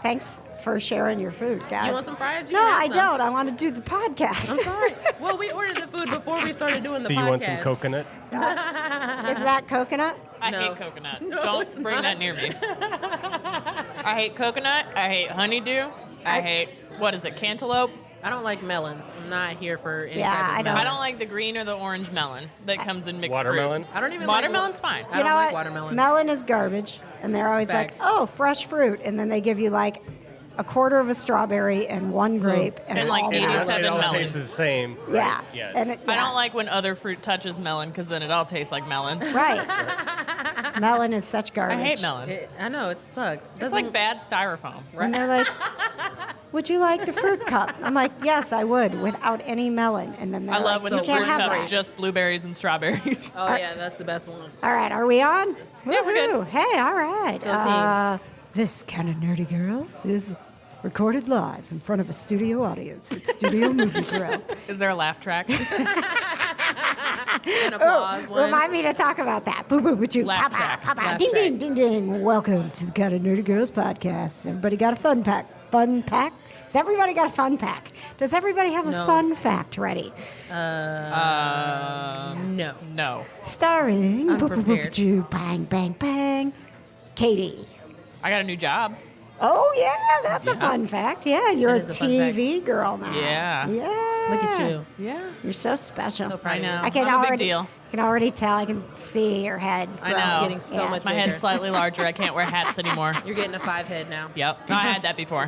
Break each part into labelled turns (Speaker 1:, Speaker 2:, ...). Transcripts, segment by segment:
Speaker 1: Thanks for sharing your food, guys.
Speaker 2: You want some fries?
Speaker 1: No, I don't. I want to do the podcast.
Speaker 2: I'm sorry. Well, we ordered the food before we started doing the podcast.
Speaker 3: Do you want some coconut?
Speaker 1: Is that coconut?
Speaker 4: I
Speaker 2: No.
Speaker 4: hate coconut.
Speaker 2: No,
Speaker 4: Don't
Speaker 2: it's
Speaker 4: bring
Speaker 2: not.
Speaker 4: that near me. I hate coconut. I hate honeydew. I hate, what is it, cantaloupe?
Speaker 2: I don't like melons. I'm not here for any
Speaker 1: Yeah,
Speaker 2: type of
Speaker 1: I don't-
Speaker 2: melon.
Speaker 4: I don't like the green or the orange melon that comes in mixed
Speaker 3: Watermelon?
Speaker 4: fruit.
Speaker 2: I don't even
Speaker 4: Watermelon's fine.
Speaker 2: I
Speaker 1: You
Speaker 2: don't
Speaker 1: know
Speaker 2: like
Speaker 1: what?
Speaker 2: watermelon.
Speaker 1: Melon is garbage, and they're always
Speaker 2: Fact.
Speaker 1: like, "Oh, fresh fruit," and then they give you like a quarter of a strawberry and one grape and,
Speaker 4: And, like,
Speaker 1: all
Speaker 3: It,
Speaker 4: 87
Speaker 3: it all
Speaker 4: melon.
Speaker 3: tastes the same.
Speaker 1: Yeah,
Speaker 3: Right? Yeah.
Speaker 1: and
Speaker 3: it's-
Speaker 1: yeah.
Speaker 4: I don't like when other fruit touches melon because then it all tastes like melon.
Speaker 1: Right. Melon is such garbage.
Speaker 4: I hate melon.
Speaker 2: I know, it sucks.
Speaker 4: It's like bad styrofoam.
Speaker 1: And they're like, "Would you like the fruit cup?" I'm like, "Yes, I would, without any melon." And then they're
Speaker 4: I love
Speaker 1: like,
Speaker 4: when
Speaker 1: "You
Speaker 4: the
Speaker 1: can't
Speaker 4: fruit
Speaker 1: have
Speaker 4: cup's
Speaker 1: that."
Speaker 4: just blueberries and strawberries.
Speaker 2: Oh, yeah, that's the best one.
Speaker 1: All right, are we on?
Speaker 4: Yeah, we're good.
Speaker 1: Woohoo. Hey, all right.
Speaker 2: Go team.
Speaker 1: This Kind of Nerdy Girls is recorded live in front of a studio audience at Studio Movie Grill.
Speaker 4: Is there a laugh track?
Speaker 2: An applause one.
Speaker 1: Remind me to talk about that. Boo boo boo choo.
Speaker 4: Laugh
Speaker 1: Papa,
Speaker 4: track.
Speaker 1: papa.
Speaker 2: Laugh
Speaker 1: Ding
Speaker 2: track.
Speaker 1: ding ding ding. Welcome to the Kind of Nerdy Girls podcast. Everybody got a fun pack? Fun pack? Has everybody got a fun pack? Does everybody have a
Speaker 2: No.
Speaker 1: fun fact ready?
Speaker 2: No.
Speaker 4: No.
Speaker 1: Starring
Speaker 2: I'm
Speaker 1: boo boo boo
Speaker 2: prepared.
Speaker 1: choo. Bang bang bang. Katie.
Speaker 4: I got a new job.
Speaker 1: Oh yeah, that's a fun fact. Yeah, you're a
Speaker 2: That is a fun fact.
Speaker 1: TV girl now.
Speaker 4: Yeah.
Speaker 1: Yeah.
Speaker 2: Look at you.
Speaker 4: Yeah.
Speaker 1: You're so special.
Speaker 2: So proud
Speaker 4: I
Speaker 2: of you.
Speaker 4: know.
Speaker 1: I can
Speaker 4: I'm a big
Speaker 1: already
Speaker 4: deal.
Speaker 1: can already tell. I can see your head.
Speaker 4: I
Speaker 1: grow.
Speaker 4: know.
Speaker 2: Getting so much
Speaker 4: My
Speaker 2: bigger.
Speaker 4: head's slightly larger. I can't wear hats anymore.
Speaker 2: You're getting a 5 head now.
Speaker 4: Yep. No, I had that before.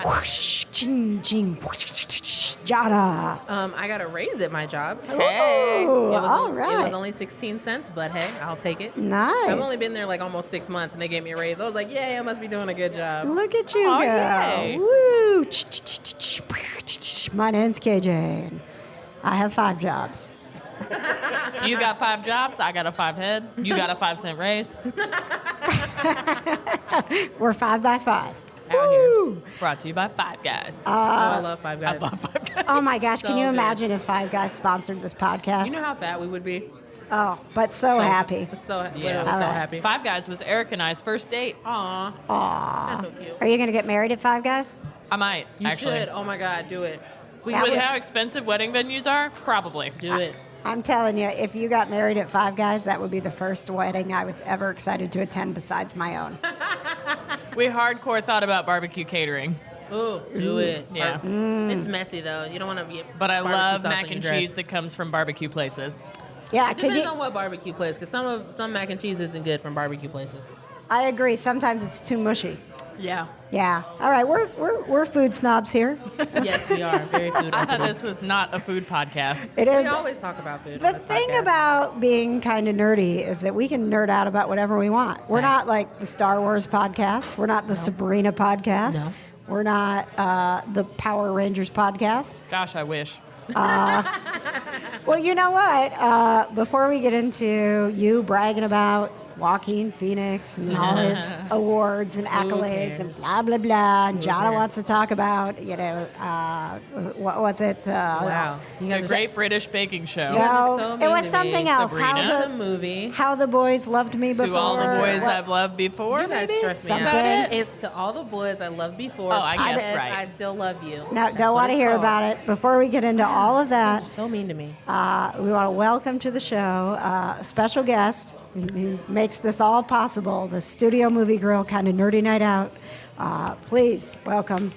Speaker 1: Whoosh, ching, ching, whoosh, Johna.
Speaker 2: I got a raise at my job.
Speaker 4: Hey.
Speaker 1: Ooh,
Speaker 2: It was,
Speaker 1: all
Speaker 2: It
Speaker 1: right.
Speaker 2: was only 16 cents, but hey, I'll take it.
Speaker 1: Nice.
Speaker 2: I've only been there like almost 6 months, and they gave me a raise. I was like, yay, I must be doing a good job.
Speaker 1: Look at you
Speaker 4: Oh,
Speaker 1: go.
Speaker 4: yay.
Speaker 1: Woo. My name's KJ. And I have 5 jobs.
Speaker 4: You got 5 jobs. I got a 5 head. You got a 5-cent raise.
Speaker 1: We're 5 by 5.
Speaker 2: Out here.
Speaker 4: Brought to you by Five Guys.
Speaker 2: I love Five Guys.
Speaker 4: I love Five Guys.
Speaker 1: Oh my gosh, can
Speaker 2: So
Speaker 1: you
Speaker 2: good.
Speaker 1: imagine if 5 Guys sponsored this podcast?
Speaker 2: You know how fat we would be?
Speaker 1: Oh, but so happy.
Speaker 2: Literally
Speaker 4: Yeah.
Speaker 2: so
Speaker 1: All right.
Speaker 2: happy.
Speaker 4: Five Guys was Eric and I's first date.
Speaker 2: Aw,
Speaker 1: Aw.
Speaker 2: that's so cute.
Speaker 1: Are you going to get married at 5 Guys?
Speaker 4: I might,
Speaker 2: You
Speaker 4: actually.
Speaker 2: should. Oh my God, do it.
Speaker 1: That
Speaker 4: With
Speaker 1: would-
Speaker 4: how expensive wedding venues are, probably.
Speaker 2: Do it.
Speaker 1: I'm telling you, if you got married at 5 Guys, that would be the first wedding I was ever excited to attend besides my own.
Speaker 4: We hardcore thought about barbecue catering.
Speaker 2: Ooh, do it.
Speaker 4: Yeah.
Speaker 2: It's messy though. You don't want to get.
Speaker 4: But I
Speaker 2: barbecue
Speaker 4: love
Speaker 2: sauce
Speaker 4: mac
Speaker 2: on
Speaker 4: and
Speaker 2: your dress.
Speaker 4: cheese that comes from barbecue places.
Speaker 1: Yeah,
Speaker 2: It
Speaker 1: could
Speaker 2: depends
Speaker 1: you?
Speaker 2: on what barbecue place, because some mac and cheese isn't good from barbecue places.
Speaker 1: I agree. Sometimes it's too mushy.
Speaker 2: Yeah.
Speaker 1: Yeah. All right, we're food snobs here.
Speaker 2: Yes, we are very food.
Speaker 4: I thought
Speaker 2: oriented.
Speaker 4: this was not a food podcast.
Speaker 1: It
Speaker 2: We
Speaker 1: is.
Speaker 2: always talk about food.
Speaker 1: The
Speaker 2: on this
Speaker 1: thing
Speaker 2: podcast.
Speaker 1: about being kind of nerdy is that we can nerd out about whatever we want. We're not like the Star Wars podcast. We're not the Sabrina podcast.
Speaker 2: No.
Speaker 1: We're not the Power Rangers podcast.
Speaker 4: Gosh, I wish.
Speaker 1: Well, you know what? Before we get into you bragging about Joaquin Phoenix and all his awards and accolades and
Speaker 2: cares?
Speaker 1: blah, blah, blah, and Johna
Speaker 2: cares?
Speaker 1: wants to talk about, what's it?
Speaker 2: Wow. You
Speaker 4: The
Speaker 2: guys are
Speaker 4: Great
Speaker 2: s-
Speaker 4: British Baking Show.
Speaker 2: You guys are
Speaker 1: No,
Speaker 2: so
Speaker 1: it
Speaker 2: mean
Speaker 1: was
Speaker 2: to me.
Speaker 1: something else.
Speaker 4: Sabrina.
Speaker 2: It's a movie.
Speaker 1: How the boys loved me before.
Speaker 4: To all the boys I've loved before.
Speaker 2: You guys
Speaker 4: maybe?
Speaker 2: stress me
Speaker 4: Is
Speaker 2: out.
Speaker 4: that it?
Speaker 2: It's to all the boys I loved before.
Speaker 4: Oh, I guess
Speaker 2: P.S.
Speaker 4: right.
Speaker 2: I still love you.
Speaker 1: Now,
Speaker 2: That's
Speaker 1: don't
Speaker 2: what
Speaker 1: want to
Speaker 2: it's
Speaker 1: hear
Speaker 2: called.
Speaker 1: about it. Before we get into all of that,
Speaker 2: You're so mean to me.
Speaker 1: we want to welcome to the show a special guest who makes this all possible, the Studio Movie Grill kind of nerdy night out. Please welcome,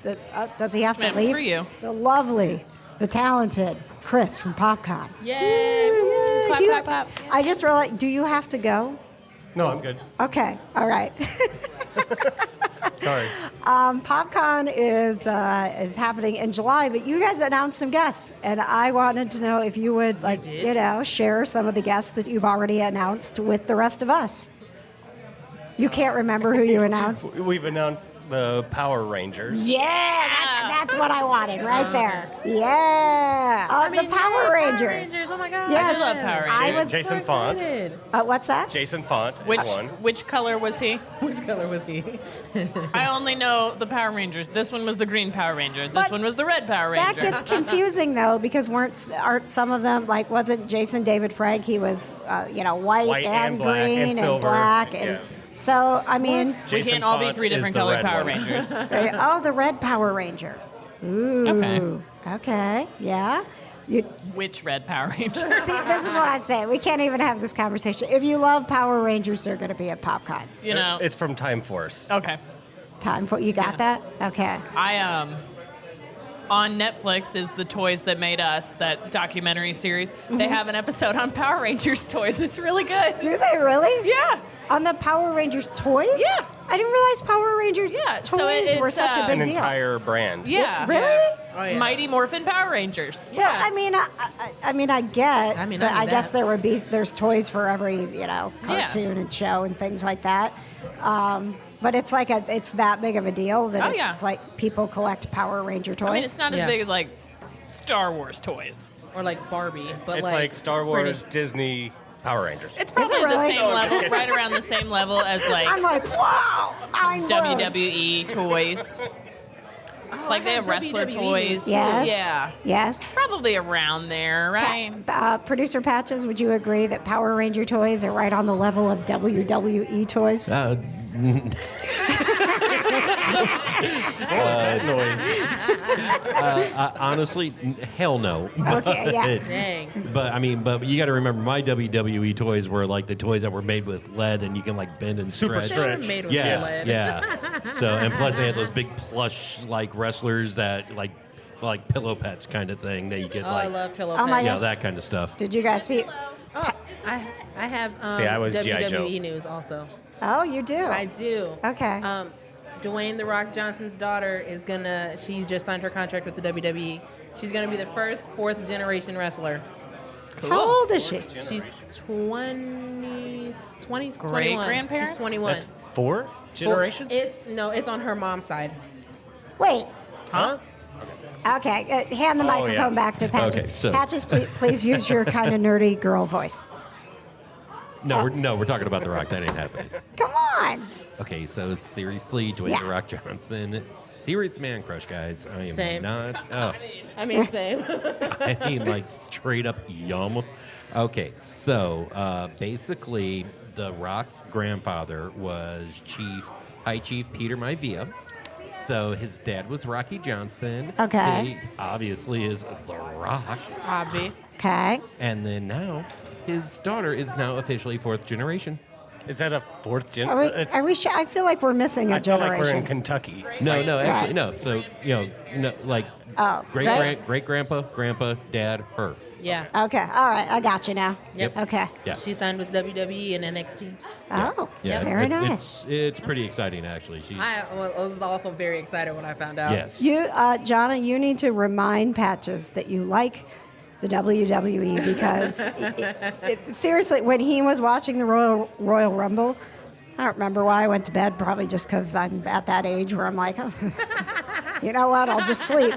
Speaker 1: does he have to
Speaker 4: Snaps
Speaker 1: leave?
Speaker 4: for you.
Speaker 1: The lovely, the talented Chris from PopCon.
Speaker 2: Yay!
Speaker 1: Yay.
Speaker 4: Clap,
Speaker 1: Do you-
Speaker 4: clap, clap.
Speaker 1: I just realized, do you have to go?
Speaker 3: No, I'm good.
Speaker 1: Okay, all right.
Speaker 3: Sorry.
Speaker 1: PopCon is happening in July, but you guys announced some guests, and I wanted to know if you would share some of the guests that you've already announced with the rest of us. You can't remember who you announced?
Speaker 3: We've announced the Power Rangers.
Speaker 1: Yeah, that's what I wanted right there. Yeah, the Power Rangers.
Speaker 2: Oh my God.
Speaker 1: Yes.
Speaker 4: I love Power
Speaker 1: I
Speaker 4: Rangers.
Speaker 1: was
Speaker 3: Jason Font.
Speaker 1: What's that?
Speaker 3: Jason Font
Speaker 4: Which
Speaker 3: is one.
Speaker 4: which color was he?
Speaker 2: Which color was he?
Speaker 4: I only know the Power Rangers. This one was the green Power Ranger. This
Speaker 1: But
Speaker 4: one was the red Power
Speaker 1: That
Speaker 4: Ranger.
Speaker 1: gets confusing though, because aren't some of them like wasn't Jason David Frank? He was white,
Speaker 3: White
Speaker 1: and
Speaker 3: and black
Speaker 1: green
Speaker 3: and
Speaker 1: and
Speaker 3: silver.
Speaker 1: black and.
Speaker 3: Yeah.
Speaker 1: So, I mean,
Speaker 4: We
Speaker 3: Jason
Speaker 4: can't all be
Speaker 3: Font
Speaker 4: 3
Speaker 3: is
Speaker 4: different
Speaker 3: the
Speaker 4: colored
Speaker 3: red
Speaker 4: Power
Speaker 3: one.
Speaker 4: Rangers.
Speaker 1: the red Power Ranger. Ooh.
Speaker 4: Okay.
Speaker 1: Okay. Yeah. You,
Speaker 4: Which red Power Ranger?
Speaker 1: see, this is what I'm saying. We can't even have this conversation. If you love Power Rangers, they're going to be at PopCon.
Speaker 4: You know.
Speaker 3: It's from Time Force.
Speaker 4: Okay.
Speaker 1: Time for you got that? Okay.
Speaker 4: I on Netflix is the Toys That Made Us, that documentary series. They have an episode on Power Rangers toys. It's really good.
Speaker 1: Do they really?
Speaker 4: Yeah.
Speaker 1: On the Power Rangers toys?
Speaker 4: Yeah.
Speaker 1: I didn't realize Power Rangers
Speaker 4: Yeah,
Speaker 1: toys
Speaker 4: so
Speaker 1: were
Speaker 4: it's,
Speaker 1: such a big
Speaker 3: An
Speaker 1: deal.
Speaker 3: entire brand.
Speaker 4: Yeah.
Speaker 1: Really?
Speaker 2: Oh, yeah.
Speaker 4: Mighty Morphin Power Rangers.
Speaker 1: Well, I mean, I get.
Speaker 2: I mean,
Speaker 1: that
Speaker 2: I
Speaker 1: I
Speaker 2: knew
Speaker 1: guess
Speaker 2: that.
Speaker 1: there's toys for every cartoon and show and things like that. But it's like it's that big of a deal that
Speaker 4: Oh, yeah.
Speaker 1: it's like people collect Power Ranger toys.
Speaker 4: I mean, it's not as
Speaker 2: Yeah.
Speaker 4: big as like Star Wars toys.
Speaker 2: Or like Barbie, but
Speaker 3: It's like Star
Speaker 2: it's pretty.
Speaker 3: Wars, Disney, Power Rangers.
Speaker 4: It's probably the
Speaker 1: really?
Speaker 4: same level, right around the same level as
Speaker 1: I'm
Speaker 4: like
Speaker 1: like, wow, I'm blown.
Speaker 4: WWE toys.
Speaker 2: Oh,
Speaker 4: Like
Speaker 2: I
Speaker 4: they
Speaker 2: had
Speaker 4: have wrestler
Speaker 2: WWE
Speaker 4: toys.
Speaker 2: news.
Speaker 1: Yes.
Speaker 4: Yeah.
Speaker 1: Yes.
Speaker 4: Probably around there, right?
Speaker 1: Producer Patches, would you agree that Power Ranger toys are right on the level of WWE toys?
Speaker 3: That noise.
Speaker 5: Honestly, hell no.
Speaker 1: Okay, yeah.
Speaker 2: Dang.
Speaker 5: But you got to remember, my WWE toys were like the toys that were made with lead, and you can like bend and
Speaker 3: Super
Speaker 5: stretch.
Speaker 2: They were
Speaker 3: Stretch.
Speaker 2: made with
Speaker 5: Yes,
Speaker 2: lead.
Speaker 5: yeah. So and plus they had those big plush like wrestlers that like pillow pets kind of thing that you get
Speaker 2: Oh, I
Speaker 5: like
Speaker 2: love pillow
Speaker 1: Oh my
Speaker 2: pets.
Speaker 5: yeah
Speaker 1: gosh.
Speaker 5: that kind of stuff.
Speaker 1: Did you guys see?
Speaker 2: Oh, I have
Speaker 3: See, I was G.I.
Speaker 2: WWE
Speaker 3: Joe.
Speaker 2: news also.
Speaker 1: Oh, you do.
Speaker 2: I do.
Speaker 1: Okay.
Speaker 2: Dwayne "The Rock" Johnson's daughter is she's just signed her contract with the WWE. She's gonna be the first 4th generation wrestler.
Speaker 1: How old is she?
Speaker 2: She's 20, 21.
Speaker 4: Great-grandparents?
Speaker 2: She's 21.
Speaker 3: That's 4 generations?
Speaker 2: It's on her mom's side.
Speaker 1: Wait.
Speaker 3: Huh?
Speaker 1: Okay. Hand the microphone
Speaker 3: yeah.
Speaker 1: back to Patches.
Speaker 5: Okay, so-
Speaker 1: Patches, please use your kind of nerdy girl voice.
Speaker 5: No, we're talking about The Rock. That ain't happening.
Speaker 1: Come on.
Speaker 5: Okay, so seriously, Dwayne
Speaker 1: Yeah.
Speaker 5: The Rock Johnson, serious man crush, guys. I am
Speaker 2: Same.
Speaker 5: not. Oh,
Speaker 2: I mean, same.
Speaker 5: I mean, like straight up yum. Okay, so basically, The Rock's grandfather was High Chief Peter Maivia. So his dad was Rocky Johnson.
Speaker 1: Okay.
Speaker 5: He obviously is The Rock.
Speaker 2: Hobby.
Speaker 1: Okay.
Speaker 5: And then now, his daughter is now officially 4th generation.
Speaker 3: Is that a 4th gen?
Speaker 1: Are we I feel like we're missing a
Speaker 3: I feel like
Speaker 1: generation.
Speaker 3: we're in Kentucky.
Speaker 5: No, actually, no. So, like
Speaker 1: Oh,
Speaker 5: great grandpa, dad, her.
Speaker 2: Yeah.
Speaker 1: Okay. All right. I got you now.
Speaker 2: Yep.
Speaker 1: Okay.
Speaker 5: Yeah.
Speaker 2: She signed with WWE and NXT.
Speaker 1: Oh,
Speaker 5: Yeah,
Speaker 1: very
Speaker 5: it-
Speaker 1: nice.
Speaker 5: It's pretty exciting, actually.
Speaker 2: I was also very excited when I found out.
Speaker 5: Yes.
Speaker 1: You, Johna, you need to remind Patches that you like the WWE because seriously, when he was watching the Royal Rumble, I don't remember why I went to bed. Probably just because I'm at that age where I'm like, you know what? I'll just sleep.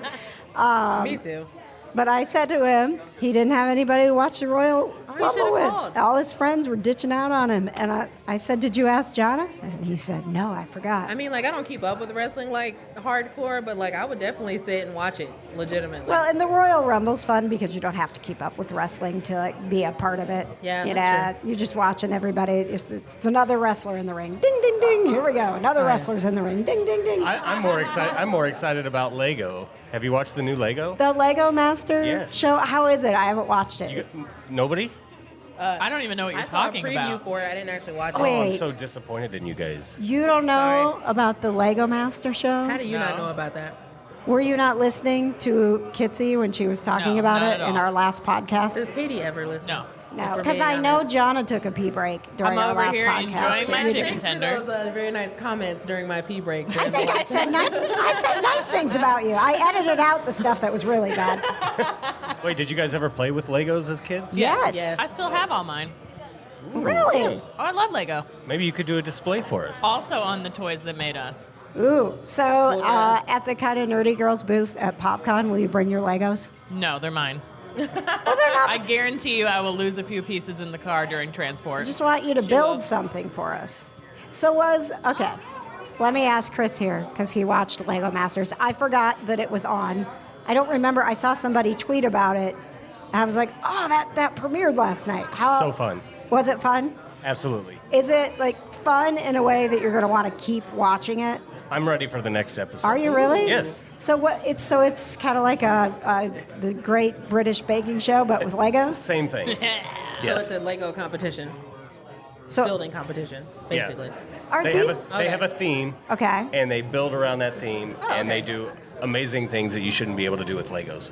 Speaker 2: Me too.
Speaker 1: But I said to him, he didn't have anybody to watch the Royal
Speaker 2: Oh, you
Speaker 1: Rumble
Speaker 2: should've
Speaker 1: with.
Speaker 2: called.
Speaker 1: All his friends were ditching out on him. And I said, did you ask Johna? And he said, no, I forgot.
Speaker 2: I mean, like, I don't keep up with wrestling like hardcore, but like, I would definitely sit and watch it legitimately.
Speaker 1: Well, and the Royal Rumble's fun because you don't have to keep up with wrestling to like, be a part of it.
Speaker 2: Yeah,
Speaker 1: you
Speaker 2: that's
Speaker 1: know, you're just watching everybody. It's another wrestler in the ring. Ding, ding, ding. Here we go. Another wrestler's in the ring. Ding, ding, ding.
Speaker 3: I'm more excited. I'm more excited about Lego. Have you watched the new Lego?
Speaker 1: The Lego Master
Speaker 3: Yes.
Speaker 1: show. How is it? I haven't watched it.
Speaker 3: Nobody?
Speaker 4: I don't even know what you're
Speaker 2: I saw a
Speaker 4: talking
Speaker 2: preview
Speaker 4: about.
Speaker 2: for it. I didn't actually watch it.
Speaker 3: Oh, I'm
Speaker 1: Wait.
Speaker 3: so disappointed in you guys.
Speaker 1: You don't know about the Lego Master show?
Speaker 2: How do you not
Speaker 4: No.
Speaker 2: know about that?
Speaker 1: Were you not listening to Kitsy when she was talking
Speaker 4: No,
Speaker 1: about
Speaker 4: not
Speaker 1: it
Speaker 4: at
Speaker 1: in
Speaker 4: all.
Speaker 1: our last podcast?
Speaker 2: Does Katie ever listen?
Speaker 4: No.
Speaker 1: No,
Speaker 2: If we're
Speaker 1: because
Speaker 2: being
Speaker 1: I know
Speaker 2: honest.
Speaker 1: Johna took a pee break during
Speaker 4: I'm
Speaker 1: our
Speaker 4: over
Speaker 1: last
Speaker 4: here
Speaker 1: podcast.
Speaker 4: enjoying my
Speaker 1: but-
Speaker 4: chicken
Speaker 2: Thanks for
Speaker 4: tenders.
Speaker 2: those very nice comments during my pee break.
Speaker 1: I think I said nice things about you. I edited out the stuff that was really bad.
Speaker 3: Wait, did you guys ever play with Legos as kids?
Speaker 1: Yes.
Speaker 2: Yes.
Speaker 4: I still have all mine.
Speaker 1: Really?
Speaker 4: Oh, I love Lego.
Speaker 3: Maybe you could do a display for us.
Speaker 4: Also on the Toys That Made Us.
Speaker 1: Ooh. So at the kind of nerdy girls booth at PopCon, will you bring your Legos?
Speaker 4: No, they're mine.
Speaker 1: Well, they're not.
Speaker 4: I guarantee you I will lose a few pieces in the car during transport.
Speaker 1: I just want you to build something for us. So okay. Let me ask Chris here because he watched Lego Masters. I forgot that it was on. I don't remember. I saw somebody tweet about it, and I was like, "Oh, that premiered last night."
Speaker 3: So fun.
Speaker 1: Was it fun?
Speaker 3: Absolutely.
Speaker 1: Is it like fun in a way that you're going to want to keep watching it?
Speaker 3: I'm ready for the next episode.
Speaker 1: Are you really?
Speaker 3: Yes.
Speaker 1: So what? It's kind of like the Great British Baking Show, but with Legos.
Speaker 3: Same thing.
Speaker 2: So it's
Speaker 3: Yes.
Speaker 2: a Lego competition,
Speaker 1: So
Speaker 2: building competition, basically.
Speaker 1: are
Speaker 3: They
Speaker 1: these
Speaker 3: have a theme,
Speaker 1: okay?
Speaker 3: and they build around that theme, and
Speaker 2: okay.
Speaker 3: they do amazing things that you shouldn't be able to do with Legos.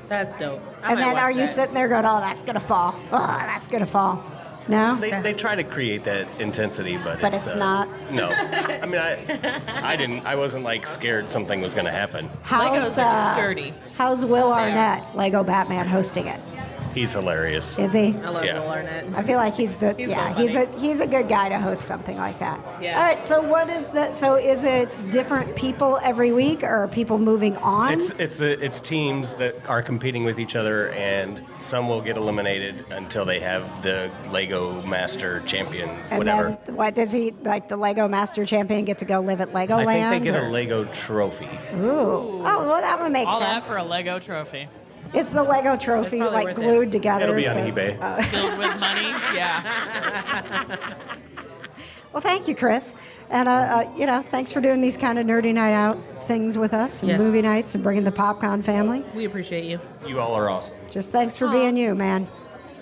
Speaker 2: That's dope. I
Speaker 1: And
Speaker 2: might
Speaker 1: then
Speaker 2: watch
Speaker 1: are you
Speaker 2: that.
Speaker 1: sitting there going, "Oh, that's gonna fall. Oh, that's gonna fall." No.
Speaker 3: They try to create that intensity,
Speaker 1: But it's not.
Speaker 3: No. I mean, I wasn't like scared something was going to happen.
Speaker 4: Legos are sturdy.
Speaker 1: How's Will Arnett, Lego Batman, hosting it?
Speaker 3: He's hilarious.
Speaker 1: Is he?
Speaker 2: I love
Speaker 3: Yeah.
Speaker 2: Will Arnett.
Speaker 1: I feel like he's the
Speaker 2: He's
Speaker 1: yeah
Speaker 2: so funny.
Speaker 1: he's a good guy to host something like that.
Speaker 2: Yeah.
Speaker 1: All right. So what is that? So is it different people every week, or are people moving on?
Speaker 3: It's teams that are competing with each other, and some will get eliminated until they have the Lego Master Champion,
Speaker 1: and
Speaker 3: whatever.
Speaker 1: then what does he like? The Lego Master Champion get to go live at Legoland?
Speaker 3: I think they get
Speaker 1: or-
Speaker 3: a Lego trophy.
Speaker 1: Ooh. Oh, well, that would make
Speaker 4: All that
Speaker 1: sense.
Speaker 4: for a Lego trophy.
Speaker 1: Is the Lego trophy
Speaker 2: probably
Speaker 1: like
Speaker 2: worth it.
Speaker 1: glued together?
Speaker 3: It'll be on eBay.
Speaker 4: Filled with money. Yeah.
Speaker 1: Well, thank you, Chris, and thanks for doing these kind of nerdy night out things with us, and
Speaker 2: Yes.
Speaker 1: movie nights, and bringing the PopCon family.
Speaker 2: We appreciate you.
Speaker 3: You all are awesome.
Speaker 1: Just thanks for being you, man.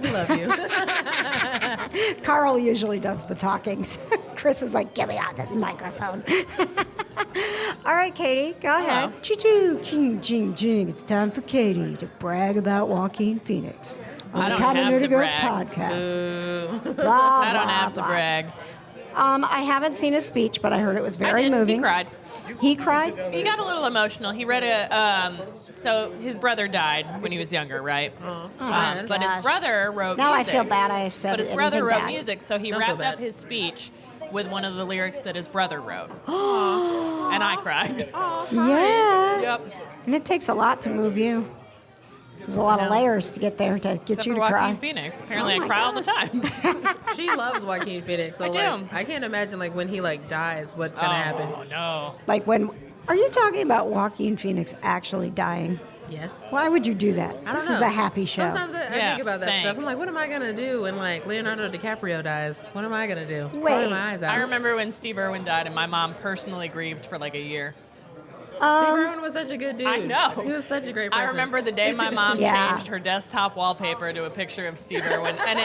Speaker 2: We love you.
Speaker 1: Carl usually does the talkings. Chris is like, "Get me out this microphone." All right, Katie, go ahead. Choo-choo, ching, ching, ching. It's time for Katie to brag about Joaquin Phoenix on
Speaker 4: I
Speaker 1: the
Speaker 4: don't
Speaker 1: Kind of
Speaker 4: have
Speaker 1: Nerdy
Speaker 4: to
Speaker 1: Girls
Speaker 4: brag.
Speaker 1: podcast. Blah,
Speaker 4: I don't
Speaker 1: blah,
Speaker 4: have to
Speaker 1: blah.
Speaker 4: brag.
Speaker 1: I haven't seen his speech, but I heard it was very
Speaker 4: I did.
Speaker 1: moving.
Speaker 4: He cried.
Speaker 1: He cried?
Speaker 4: He got a little emotional. He read so his brother died when he was younger, right? But his
Speaker 1: gosh.
Speaker 4: brother wrote
Speaker 1: Now I
Speaker 4: music.
Speaker 1: feel bad I said
Speaker 4: But his
Speaker 1: anything
Speaker 4: brother wrote
Speaker 1: bad.
Speaker 4: music, so he
Speaker 2: Don't feel
Speaker 4: wrapped up
Speaker 2: bad.
Speaker 4: his speech with one of the lyrics that his brother wrote. And I cried.
Speaker 1: Yeah.
Speaker 4: Yep.
Speaker 1: And it takes a lot to move you. There's a lot of layers to get there to get
Speaker 4: Except
Speaker 1: you
Speaker 4: for
Speaker 1: to cry.
Speaker 4: Joaquin Phoenix. Apparently,
Speaker 1: Oh
Speaker 4: I
Speaker 1: my
Speaker 4: cry all the
Speaker 1: gosh.
Speaker 4: time.
Speaker 2: She loves Joaquin Phoenix. So
Speaker 4: I do.
Speaker 2: like, I can't imagine like when he like dies, what's gonna happen.
Speaker 4: Oh no.
Speaker 1: Like when, are you talking about Joaquin Phoenix actually dying?
Speaker 2: Yes.
Speaker 1: Why would you do that?
Speaker 2: I don't
Speaker 1: This
Speaker 2: know.
Speaker 1: is a happy show.
Speaker 2: Sometimes I
Speaker 4: Yeah,
Speaker 2: think about that stuff. I'm
Speaker 4: thanks.
Speaker 2: like, what am I gonna do when like Leonardo DiCaprio dies? What am I gonna do?
Speaker 1: Wait.
Speaker 2: Crying my eyes out.
Speaker 4: I remember when Steve Irwin died, and my mom personally grieved for like a year.
Speaker 2: Steve Irwin was such a good dude.
Speaker 4: I know.
Speaker 2: He was such a great person.
Speaker 4: I remember the day my mom
Speaker 1: Yeah.
Speaker 4: changed her desktop wallpaper to a picture of Steve Irwin, and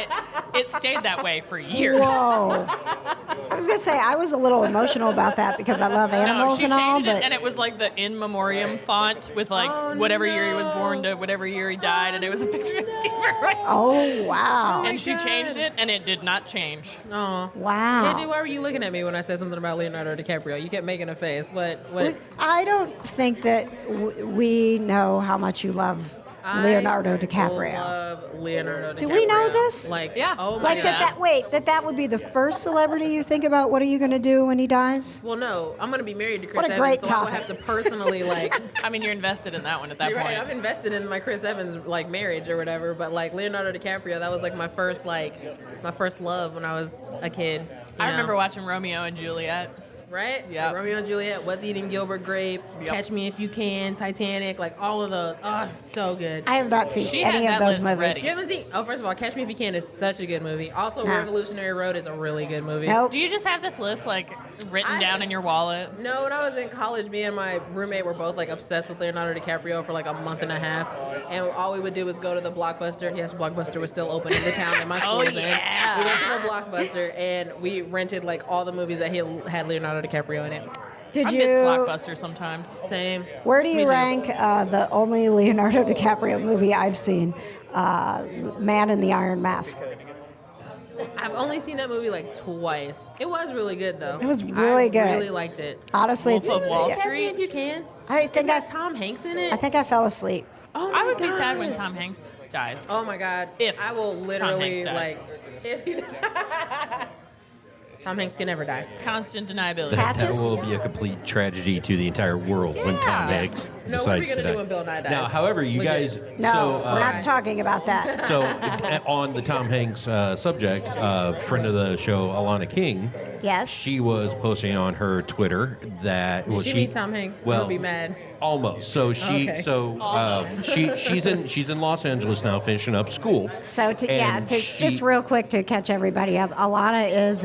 Speaker 4: it stayed that way for years.
Speaker 1: Whoa. I was going to say, I was a little emotional about that because I love
Speaker 4: No,
Speaker 1: animals
Speaker 4: she
Speaker 1: and all,
Speaker 4: changed it,
Speaker 1: but
Speaker 4: and it was like the in memoriam font with like whatever year he was born to whatever year he died, and it was a picture of Steve Irwin.
Speaker 1: oh, wow.
Speaker 4: And she changed it, and it did not change.
Speaker 2: Aw.
Speaker 1: Wow.
Speaker 2: KJ, why were you looking at me when I said something about Leonardo DiCaprio? You kept making a face. What?
Speaker 1: I don't think that we know how much you love Leonardo DiCaprio.
Speaker 2: I love Leonardo DiCaprio.
Speaker 1: Do we know this?
Speaker 2: Like,
Speaker 4: Yeah.
Speaker 2: oh my
Speaker 1: Like
Speaker 2: god.
Speaker 1: that would be the first celebrity you think about. What are you going to do when he dies?
Speaker 2: Well, no, I'm gonna be married to Chris
Speaker 1: What a
Speaker 2: Evans,
Speaker 1: great
Speaker 2: so I would
Speaker 1: topic.
Speaker 2: have to personally like.
Speaker 4: I mean, you're invested in that one at that
Speaker 2: You're
Speaker 4: point.
Speaker 2: right. I'm invested in my Chris Evans like marriage or whatever, but like Leonardo DiCaprio, that was like my first love when I was a kid. you
Speaker 4: I
Speaker 2: know?
Speaker 4: remember watching Romeo and Juliet.
Speaker 2: Right?
Speaker 4: Yeah.
Speaker 2: Romeo and Juliet, What's Eating Gilbert Grape,
Speaker 4: Yep.
Speaker 2: Catch Me If You Can, Titanic, like all of those. Oh, so good.
Speaker 1: I have not seen
Speaker 4: She had
Speaker 1: any of
Speaker 4: that
Speaker 1: those
Speaker 4: list
Speaker 1: movies.
Speaker 4: ready.
Speaker 2: You haven't seen? Oh, first of all, Catch Me If You Can is such a good movie. Also,
Speaker 1: Nah.
Speaker 2: Revolutionary Road is a really good movie.
Speaker 1: Nope.
Speaker 4: Do you just have this list like written
Speaker 2: I-
Speaker 4: down in your wallet?
Speaker 2: No, when I was in college, me and my roommate were both like obsessed with Leonardo DiCaprio for like a month and a half, and all we would do was go to the Blockbuster. Yes, Blockbuster was still open in the town that my school
Speaker 4: Oh,
Speaker 2: was in.
Speaker 4: yeah.
Speaker 2: We went to the Blockbuster and we rented like all the movies that had Leonardo DiCaprio in it.
Speaker 1: Did
Speaker 4: I
Speaker 1: you?
Speaker 4: miss Blockbuster sometimes.
Speaker 2: Same.
Speaker 1: Where do
Speaker 2: Me
Speaker 1: you
Speaker 2: too.
Speaker 1: rank the only Leonardo DiCaprio movie I've seen, Man in the Iron Mask?
Speaker 2: I've only seen that movie like twice. It was really good though.
Speaker 1: It was really good.
Speaker 2: I really liked it.
Speaker 1: Honestly,
Speaker 4: Wolf
Speaker 1: it's.
Speaker 4: of Wall
Speaker 1: yeah.
Speaker 2: Catch Me
Speaker 4: Street?
Speaker 2: If You Can.
Speaker 1: I think
Speaker 2: It's got Tom Hanks in it.
Speaker 1: I think I fell asleep.
Speaker 2: Oh my
Speaker 4: I would be
Speaker 2: God.
Speaker 4: sad when Tom Hanks dies.
Speaker 2: Oh my God.
Speaker 4: If
Speaker 2: I will literally
Speaker 4: Tom Hanks
Speaker 2: like. If he Tom Hanks can never die.
Speaker 4: Constant deniability.
Speaker 5: That
Speaker 1: Patches?
Speaker 5: will be a complete tragedy to the entire world when Tom
Speaker 4: Yeah.
Speaker 5: Hanks
Speaker 2: No, what are we
Speaker 5: decides
Speaker 2: gonna
Speaker 5: to
Speaker 2: do when Bill Nye dies?
Speaker 5: Now, however, you
Speaker 2: Legit.
Speaker 5: guys.
Speaker 1: No,
Speaker 5: so,
Speaker 1: we're not talking about that.
Speaker 5: So, on the Tom Hanks subject, friend of the show, Alana King,
Speaker 1: Yes.
Speaker 5: she was posting on her Twitter that
Speaker 2: Did she meet Tom Hanks?
Speaker 5: Well,
Speaker 2: I'll be mad.
Speaker 5: Almost. So
Speaker 2: Okay.
Speaker 5: she's in Los Angeles now, finishing up school.
Speaker 1: So
Speaker 5: And
Speaker 1: just real quick to catch everybody up, Alana is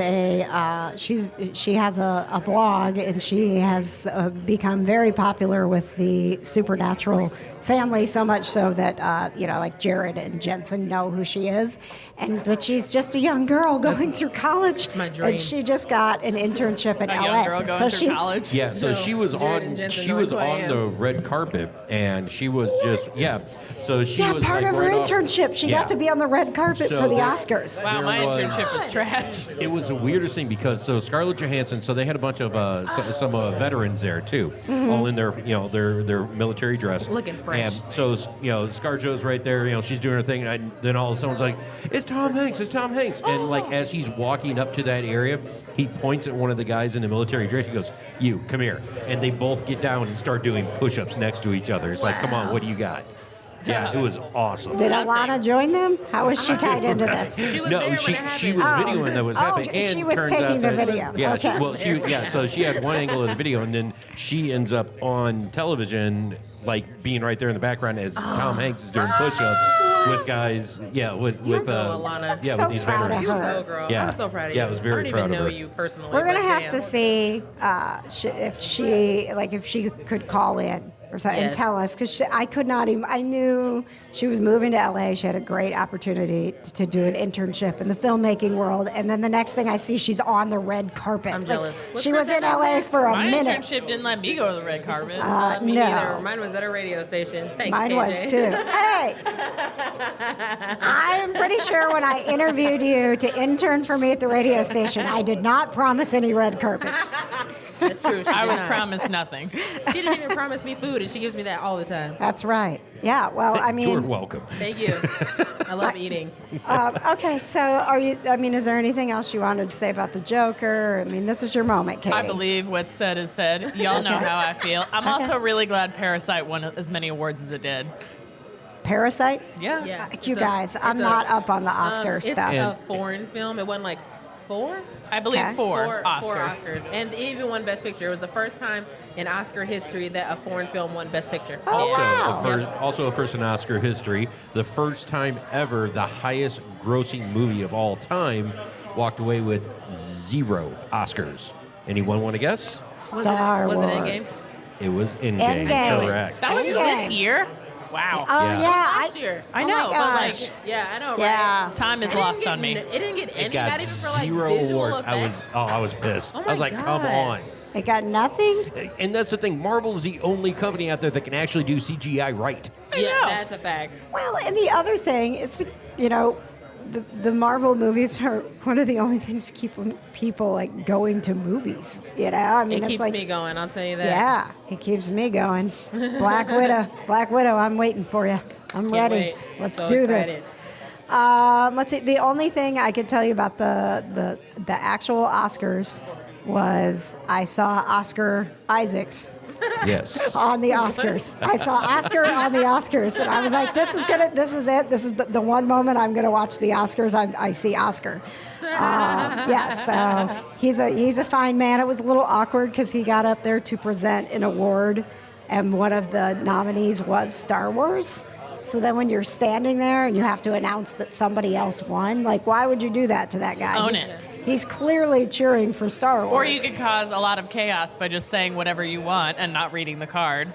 Speaker 1: she has a blog and she has become very popular with the supernatural family, so much so that like Jared and Jensen know who she is, but she's just a young girl going through college.
Speaker 2: It's my dream.
Speaker 1: And she just got an internship in
Speaker 4: A
Speaker 1: LA.
Speaker 4: young girl going
Speaker 1: so
Speaker 4: through
Speaker 1: she's
Speaker 4: college.
Speaker 5: Yeah, so
Speaker 2: No,
Speaker 5: she was
Speaker 2: Jared
Speaker 5: on
Speaker 2: and Jensen
Speaker 5: she
Speaker 2: know
Speaker 5: was
Speaker 2: who I
Speaker 5: on
Speaker 2: am.
Speaker 5: the red carpet, and she was just So she
Speaker 1: yeah,
Speaker 5: was
Speaker 1: part
Speaker 5: like
Speaker 1: of her
Speaker 5: right off-
Speaker 1: internship. She
Speaker 5: Yeah.
Speaker 1: got to be on the red carpet
Speaker 5: So
Speaker 1: for the
Speaker 5: there-
Speaker 1: Oscars.
Speaker 4: Wow,
Speaker 5: There
Speaker 4: my
Speaker 5: was-
Speaker 4: internship was trash.
Speaker 5: It was the weirdest thing because Scarlett Johansson. So they had a bunch of some veterans there too, all in their their military dress,
Speaker 2: Looking fresh.
Speaker 5: And so ScarJo's right there. She's doing her thing, and then all of a sudden it's like, "It's Tom Hanks! It's Tom Hanks!" And like as he's walking up to that area, he points at one of the guys in the military dress. He goes, "You come here," and they both get down and start doing push-ups next to each other. It's like, "Come on, what do you got?" Yeah, it was awesome.
Speaker 1: Did Alana join them? How was she tied into this?
Speaker 2: She was
Speaker 5: No,
Speaker 2: there
Speaker 5: she
Speaker 2: when it
Speaker 5: she was
Speaker 2: happened.
Speaker 5: videoing that was
Speaker 1: Oh,
Speaker 5: happening. And
Speaker 1: she was
Speaker 5: turns
Speaker 1: taking
Speaker 5: out
Speaker 1: the
Speaker 5: that-
Speaker 1: video.
Speaker 5: Yeah,
Speaker 1: Okay.
Speaker 5: so she had one angle of the video, and then she ends up on television, like being right there in the background as Tom Hanks is doing push-ups with guys. Yeah, with
Speaker 2: Alana.
Speaker 5: yeah,
Speaker 1: So
Speaker 5: with these
Speaker 1: proud of
Speaker 5: veterans.
Speaker 2: You
Speaker 1: her.
Speaker 2: go, girl.
Speaker 5: Yeah.
Speaker 2: I'm so proud of
Speaker 5: Yeah,
Speaker 2: you.
Speaker 5: I was very
Speaker 2: I don't
Speaker 5: proud
Speaker 2: even
Speaker 5: of
Speaker 2: know
Speaker 5: her.
Speaker 2: you personally.
Speaker 1: We're gonna
Speaker 2: but
Speaker 1: have
Speaker 2: damn.
Speaker 1: to see if she could call in or something and
Speaker 2: Yes.
Speaker 1: tell us, because I could not even. I knew she was moving to LA. She had a great opportunity to do an internship in the filmmaking world, and then the next thing I see, she's on the red carpet.
Speaker 2: I'm jealous. Was
Speaker 1: She was
Speaker 2: Chris
Speaker 1: in
Speaker 2: Evans
Speaker 1: LA
Speaker 2: there?
Speaker 1: for a
Speaker 4: My
Speaker 1: minute.
Speaker 4: internship didn't let me go to the red carpet.
Speaker 2: Me
Speaker 1: no.
Speaker 2: neither. Mine was at a radio station. Thanks,
Speaker 1: Mine
Speaker 2: KJ.
Speaker 1: was too. Hey, I'm pretty sure when I interviewed you to intern for me at the radio station, I did not promise any red carpets.
Speaker 2: That's true. She
Speaker 4: I
Speaker 2: did
Speaker 4: was
Speaker 2: not.
Speaker 4: promised nothing.
Speaker 2: She didn't even promise me food, and she gives me that all the time.
Speaker 1: That's right. Yeah. Well, I
Speaker 5: You're
Speaker 1: mean,
Speaker 5: welcome.
Speaker 2: Thank you. I love eating.
Speaker 1: okay. So, are you? I mean, is there anything else you wanted to say about the Joker? I mean, this is your moment, Katie.
Speaker 4: I believe what's said is said. Y'all know
Speaker 1: Okay.
Speaker 4: how I feel. I'm also really glad Parasite won as many awards as it did.
Speaker 1: Parasite.
Speaker 4: Yeah.
Speaker 2: Yeah.
Speaker 1: You guys, I'm not up on the Oscar stuff.
Speaker 2: It's a foreign film. It won like 4?
Speaker 4: I believe
Speaker 1: Okay.
Speaker 4: four Oscars.
Speaker 2: 4 Oscars. And it even won Best Picture. It was the first time in Oscar history that a foreign film won Best Picture.
Speaker 1: Oh, wow.
Speaker 5: Also a first in Oscar history, the first time ever the highest grossing movie of all time walked away with 0 Oscars. Anyone want to guess?
Speaker 1: Star
Speaker 2: was it
Speaker 1: Wars.
Speaker 2: Endgame?
Speaker 5: It was Endgame.
Speaker 1: Endgame.
Speaker 5: Correct.
Speaker 4: That was
Speaker 1: Okay.
Speaker 4: this year? Wow.
Speaker 1: Oh
Speaker 5: Yeah.
Speaker 1: yeah,
Speaker 2: Last year.
Speaker 4: I
Speaker 1: oh
Speaker 4: know,
Speaker 1: my
Speaker 4: but
Speaker 1: gosh.
Speaker 4: like,
Speaker 2: Yeah, I know, right?
Speaker 1: Yeah.
Speaker 4: time is
Speaker 2: It didn't
Speaker 4: lost
Speaker 2: get
Speaker 4: on me.
Speaker 2: It didn't get any,
Speaker 5: It got
Speaker 2: not even for like
Speaker 5: 0
Speaker 2: visual
Speaker 5: awards.
Speaker 2: effects.
Speaker 5: I was pissed.
Speaker 2: Oh
Speaker 5: I was
Speaker 2: my
Speaker 5: like, come
Speaker 2: God.
Speaker 5: on.
Speaker 1: It got nothing.
Speaker 5: And that's the thing. Marvel is the only company out there that can actually do CGI right.
Speaker 2: Yeah,
Speaker 4: know.
Speaker 2: that's a fact.
Speaker 1: Well, and the other thing is, the Marvel movies are one of the only things to keep people like going to movies. I mean,
Speaker 2: It
Speaker 1: it's
Speaker 2: keeps
Speaker 1: like,
Speaker 2: me going, I'll tell you that.
Speaker 1: Yeah, it keeps me going. Black Widow, I'm waiting for you. I'm
Speaker 2: Can't
Speaker 1: ready.
Speaker 2: wait.
Speaker 1: Let's
Speaker 2: So
Speaker 1: do this.
Speaker 2: excited.
Speaker 1: Let's see. The only thing I could tell you about the actual Oscars was I saw Oscar Isaacs
Speaker 5: Yes.
Speaker 1: on the Oscars. I saw Oscar on the Oscars, and I was like, "This is it. This is the one moment I'm gonna watch the Oscars. I see Oscar." Yeah, so he's a fine man. It was a little awkward because he got up there to present an award, and one of the nominees was Star Wars. So then when you're standing there and you have to announce that somebody else won, like, why would you do that to that guy?
Speaker 4: Own
Speaker 1: he's,
Speaker 4: it.
Speaker 1: he's clearly cheering for Star Wars.
Speaker 4: Or you could cause a lot of chaos by just saying whatever you want and not reading the card.